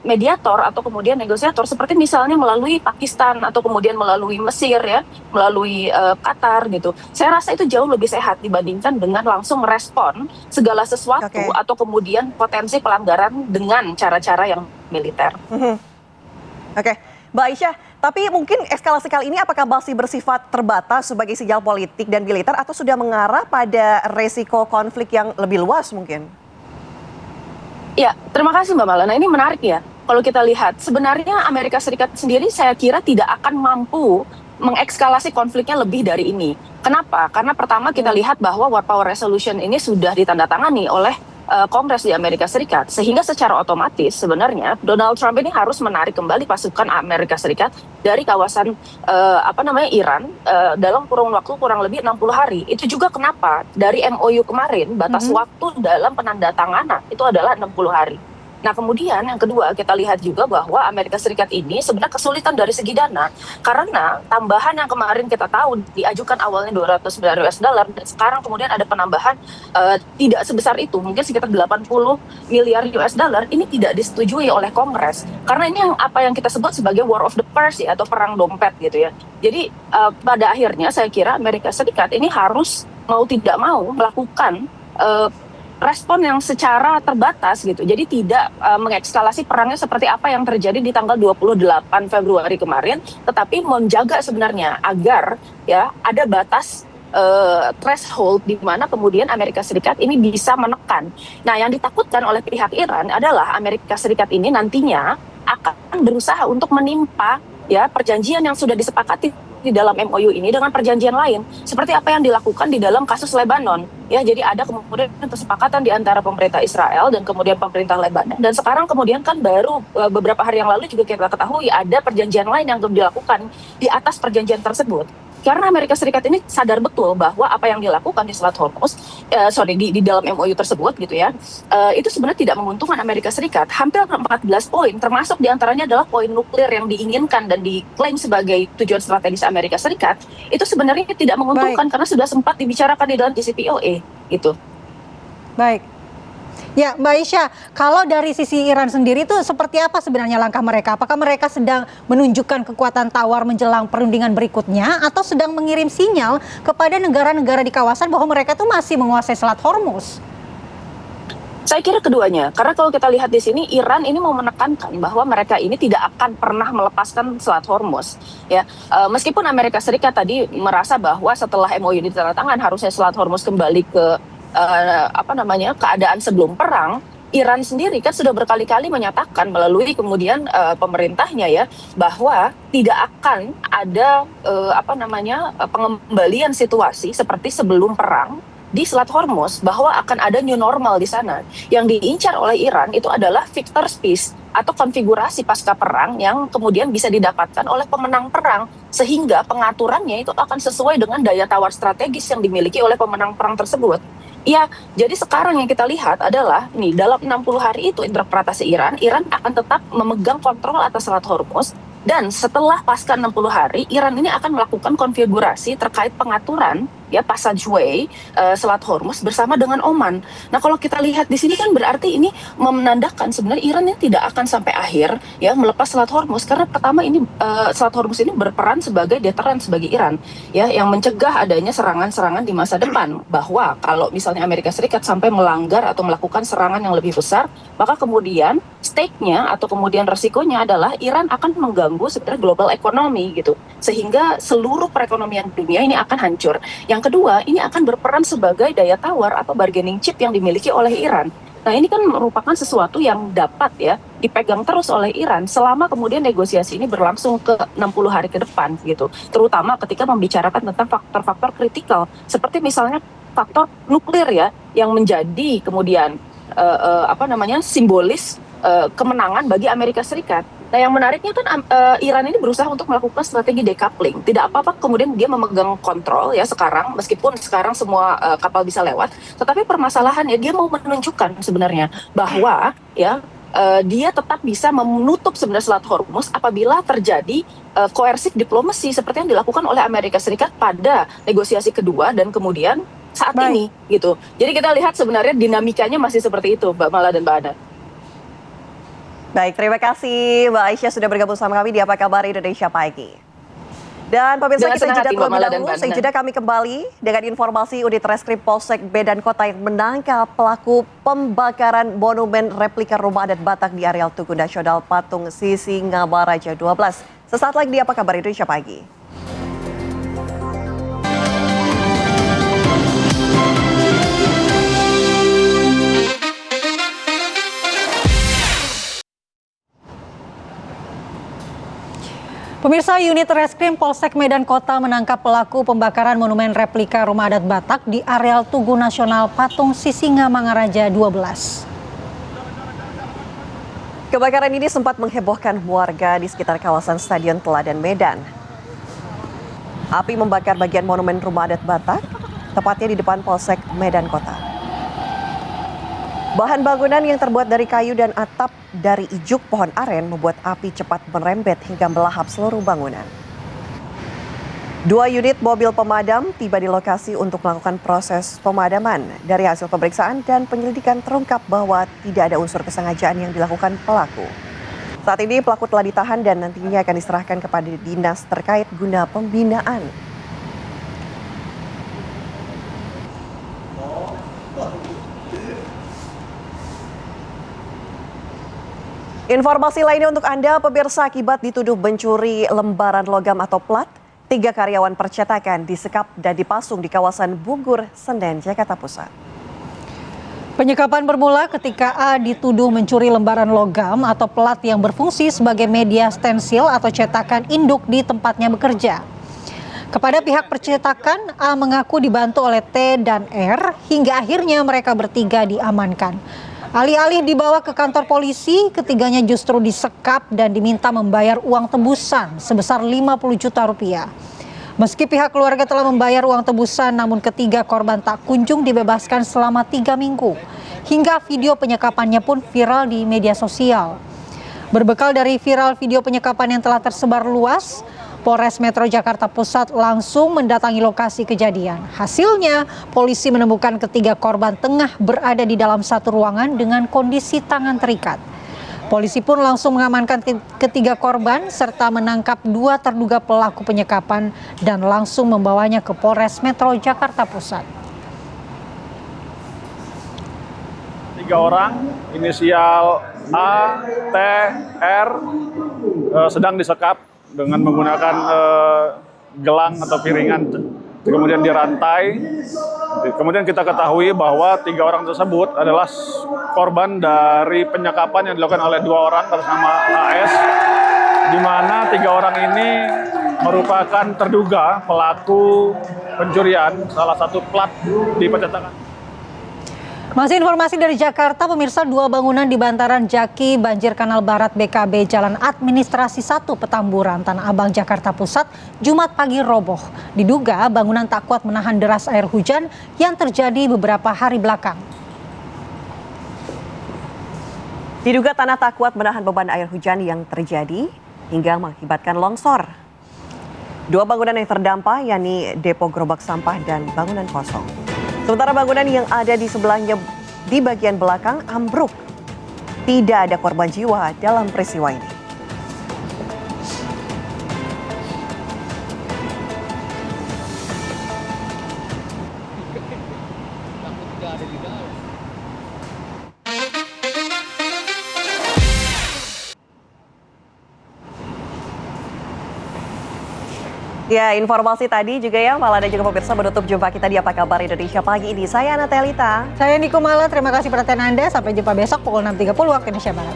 mediator atau kemudian negosiator seperti misalnya melalui Pakistan atau kemudian melalui Mesir ya, melalui Qatar gitu. Saya rasa itu jauh lebih sehat dibandingkan dengan langsung merespon segala sesuatu atau kemudian potensi pelanggaran dengan cara-cara yang militer. Oke, Mbak Aisyah, tapi mungkin eskalasi kali ini apakah masih bersifat terbatas sebagai sinyal politik dan militer atau sudah mengarah pada resiko konflik yang lebih luas mungkin? Ya, terima kasih Mbak Malana. Ini menarik ya. Kalau kita lihat, sebenarnya Amerika Serikat sendiri saya kira tidak akan mampu mengekskalasi konfliknya lebih dari ini. Kenapa? Karena pertama kita lihat bahwa War Power Resolution ini sudah ditandatangani oleh Kongres di Amerika Serikat, sehingga secara otomatis sebenarnya Donald Trump ini harus menarik kembali pasukan Amerika Serikat dari kawasan Iran dalam kurun waktu kurang lebih 60 hari. Itu juga kenapa dari MOU kemarin batas waktu dalam penandatanganan itu adalah 60 hari. Nah kemudian yang kedua kita lihat juga bahwa Amerika Serikat ini sebenarnya kesulitan dari segi dana karena tambahan yang kemarin kita tahu diajukan awalnya 200 miliar US dollar dan sekarang kemudian ada penambahan tidak sebesar itu, mungkin sekitar 80 miliar US dollar ini tidak disetujui oleh Kongres karena ini yang kita sebut sebagai war of the purse ya, atau perang dompet gitu ya. Jadi pada akhirnya saya kira Amerika Serikat ini harus mau tidak mau melakukan respon yang secara terbatas gitu. Jadi tidak mengekskalasi perangnya seperti apa yang terjadi di tanggal 28 Februari kemarin, tetapi menjaga sebenarnya agar ya ada batas threshold di mana kemudian Amerika Serikat ini bisa menekan. Nah, yang ditakutkan oleh pihak Iran adalah Amerika Serikat ini nantinya akan berusaha untuk menimpa ya perjanjian yang sudah disepakati di dalam MOU ini dengan perjanjian lain, seperti apa yang dilakukan di dalam kasus Lebanon. Ya, jadi ada kemudian kesepakatan di antara pemerintah Israel dan kemudian pemerintah Lebanon. Dan sekarang kemudian kan baru beberapa hari yang lalu juga kita ketahui ada perjanjian lain yang dilakukan di atas perjanjian tersebut. Karena Amerika Serikat ini sadar betul bahwa apa yang dilakukan di Selat Hormuz, di dalam MOU tersebut gitu ya, itu sebenarnya tidak menguntungkan Amerika Serikat. Hampir 14 poin, termasuk diantaranya adalah poin nuklir yang diinginkan dan diklaim sebagai tujuan strategis Amerika Serikat, itu sebenarnya tidak menguntungkan karena sudah sempat dibicarakan di dalam JCPOA gitu. Baik. Ya, Mbak Aisyah, kalau dari sisi Iran sendiri itu seperti apa sebenarnya langkah mereka? Apakah mereka sedang menunjukkan kekuatan tawar menjelang perundingan berikutnya atau sedang mengirim sinyal kepada negara-negara di kawasan bahwa mereka tuh masih menguasai Selat Hormuz? Saya kira keduanya, karena kalau kita lihat di sini Iran ini mau menekankan bahwa mereka ini tidak akan pernah melepaskan Selat Hormuz. Ya, meskipun Amerika Serikat tadi merasa bahwa setelah MOU ditandatangani harusnya Selat Hormuz kembali ke keadaan sebelum perang, Iran sendiri kan sudah berkali-kali menyatakan melalui kemudian pemerintahnya ya bahwa tidak akan ada pengembalian situasi seperti sebelum perang di Selat Hormuz, bahwa akan ada new normal di sana. Yang diincar oleh Iran itu adalah victor's peace atau konfigurasi pasca perang yang kemudian bisa didapatkan oleh pemenang perang, sehingga pengaturannya itu akan sesuai dengan daya tawar strategis yang dimiliki oleh pemenang perang tersebut. Ya, jadi sekarang yang kita lihat adalah nih dalam 60 hari itu interpretasi Iran akan tetap memegang kontrol atas Selat Hormuz, dan setelah pasca 60 hari Iran ini akan melakukan konfigurasi terkait pengaturan ya passageway Selat Hormuz bersama dengan Oman. Nah, kalau kita lihat di sini kan berarti ini menandakan sebenarnya Iran ini tidak akan sampai akhir ya melepas Selat Hormuz, karena pertama ini Selat Hormuz ini berperan sebagai deteran bagi Iran ya, yang mencegah adanya serangan-serangan di masa depan, bahwa kalau misalnya Amerika Serikat sampai melanggar atau melakukan serangan yang lebih besar, maka kemudian stake-nya atau kemudian resikonya adalah Iran akan mengganggu sebenarnya global ekonomi gitu, sehingga seluruh perekonomian dunia ini akan hancur. Yang kedua, ini akan berperan sebagai daya tawar atau bargaining chip yang dimiliki oleh Iran. Nah, ini kan merupakan sesuatu yang dapat ya dipegang terus oleh Iran selama kemudian negosiasi ini berlangsung ke 60 hari ke depan gitu. Terutama ketika membicarakan tentang faktor-faktor kritikal seperti misalnya faktor nuklir ya, yang menjadi kemudian simbolis kemenangan bagi Amerika Serikat. Nah, yang menariknya kan Iran ini berusaha untuk melakukan strategi decoupling. Tidak apa-apa kemudian dia memegang kontrol ya sekarang, meskipun sekarang semua kapal bisa lewat, tetapi permasalahannya dia mau menunjukkan sebenarnya bahwa ya dia tetap bisa menutup sebenarnya Selat Hormuz apabila terjadi koersif diplomasi seperti yang dilakukan oleh Amerika Serikat pada negosiasi kedua dan kemudian saat ini gitu. Jadi kita lihat sebenarnya dinamikanya masih seperti itu, Mbak Mala dan Mbak Ana. Baik, terima kasih Mbak Aisyah sudah bergabung sama kami di Apa Kabar Indonesia Pagi. Dan pemirsa, kita jeda terlebih dahulu. Sejeda kami kembali dengan informasi Unit Reskrim Polsek Medan Kota yang menangkap pelaku pembakaran monumen replika rumah adat Batak di areal Tugu Nasional Patung Sisingabaraja 12. Sesaat lagi di Apa Kabar Indonesia Pagi. Pemirsa, Unit Reskrim Polsek Medan Kota menangkap pelaku pembakaran monumen replika rumah adat Batak di areal Tugu Nasional Patung Sisingamangaraja 12. Kebakaran ini sempat menghebohkan warga di sekitar kawasan Stadion Teladan Medan. Api membakar bagian monumen rumah adat Batak, tepatnya di depan Polsek Medan Kota. Bahan bangunan yang terbuat dari kayu dan atap dari ijuk pohon aren membuat api cepat merembet hingga melahap seluruh bangunan. 2 unit mobil pemadam tiba di lokasi untuk melakukan proses pemadaman. Dari hasil pemeriksaan dan penyelidikan terungkap bahwa tidak ada unsur kesengajaan yang dilakukan pelaku. Saat ini pelaku telah ditahan dan nantinya akan diserahkan kepada dinas terkait guna pembinaan. Informasi lainnya untuk Anda, pemirsa, akibat dituduh mencuri lembaran logam atau plat, 3 karyawan percetakan disekap dan dipasung di kawasan Bunggur, Senen, Jakarta Pusat. Penyekapan bermula ketika A dituduh mencuri lembaran logam atau plat yang berfungsi sebagai media stensil atau cetakan induk di tempatnya bekerja. Kepada pihak percetakan, A mengaku dibantu oleh T dan R hingga akhirnya mereka bertiga diamankan. Alih-alih dibawa ke kantor polisi, ketiganya justru disekap dan diminta membayar uang tebusan sebesar 50 juta rupiah. Meski pihak keluarga telah membayar uang tebusan, namun ketiga korban tak kunjung dibebaskan selama 3 minggu. Hingga video penyekapannya pun viral di media sosial. Berbekal dari viral video penyekapan yang telah tersebar luas, Polres Metro Jakarta Pusat langsung mendatangi lokasi kejadian. Hasilnya, polisi menemukan ketiga korban tengah berada di dalam satu ruangan dengan kondisi tangan terikat. Polisi pun langsung mengamankan ketiga korban serta menangkap 2 terduga pelaku penyekapan dan langsung membawanya ke Polres Metro Jakarta Pusat. 3 orang, inisial A, T, R, sedang disekap dengan menggunakan gelang atau piringan, kemudian dirantai. Kemudian kita ketahui bahwa 3 orang tersebut adalah korban dari penyekapan yang dilakukan oleh 2 orang atas nama AS, di mana 3 orang ini merupakan terduga pelaku pencurian salah satu plat di percetakan. Masih informasi dari Jakarta, pemirsa, 2 bangunan di bantaran Jaki, Banjir Kanal Barat BKB Jalan Administrasi 1 Petamburan, Tanah Abang, Jakarta Pusat, Jumat pagi roboh. Diduga bangunan tak kuat menahan deras air hujan yang terjadi beberapa hari belakang. Diduga tanah tak kuat menahan beban air hujan yang terjadi hingga mengakibatkan longsor. 2 bangunan yang terdampak, yakni depo gerobak sampah dan bangunan kosong. Sementara bangunan yang ada di sebelahnya di bagian belakang ambruk. Tidak ada korban jiwa dalam peristiwa ini. Ya, informasi tadi juga ya, Mala dan juga pemirsa, menutup jumpa kita di Apa Kabar Indonesia pagi ini. Saya Natelita. Saya Niko Mala, terima kasih perhatian Anda. Sampai jumpa besok pukul 6.30 waktu Indonesia Barat.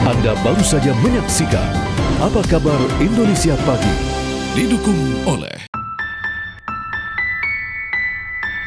Anda baru saja menyaksikan Apa Kabar Indonesia Pagi, didukung oleh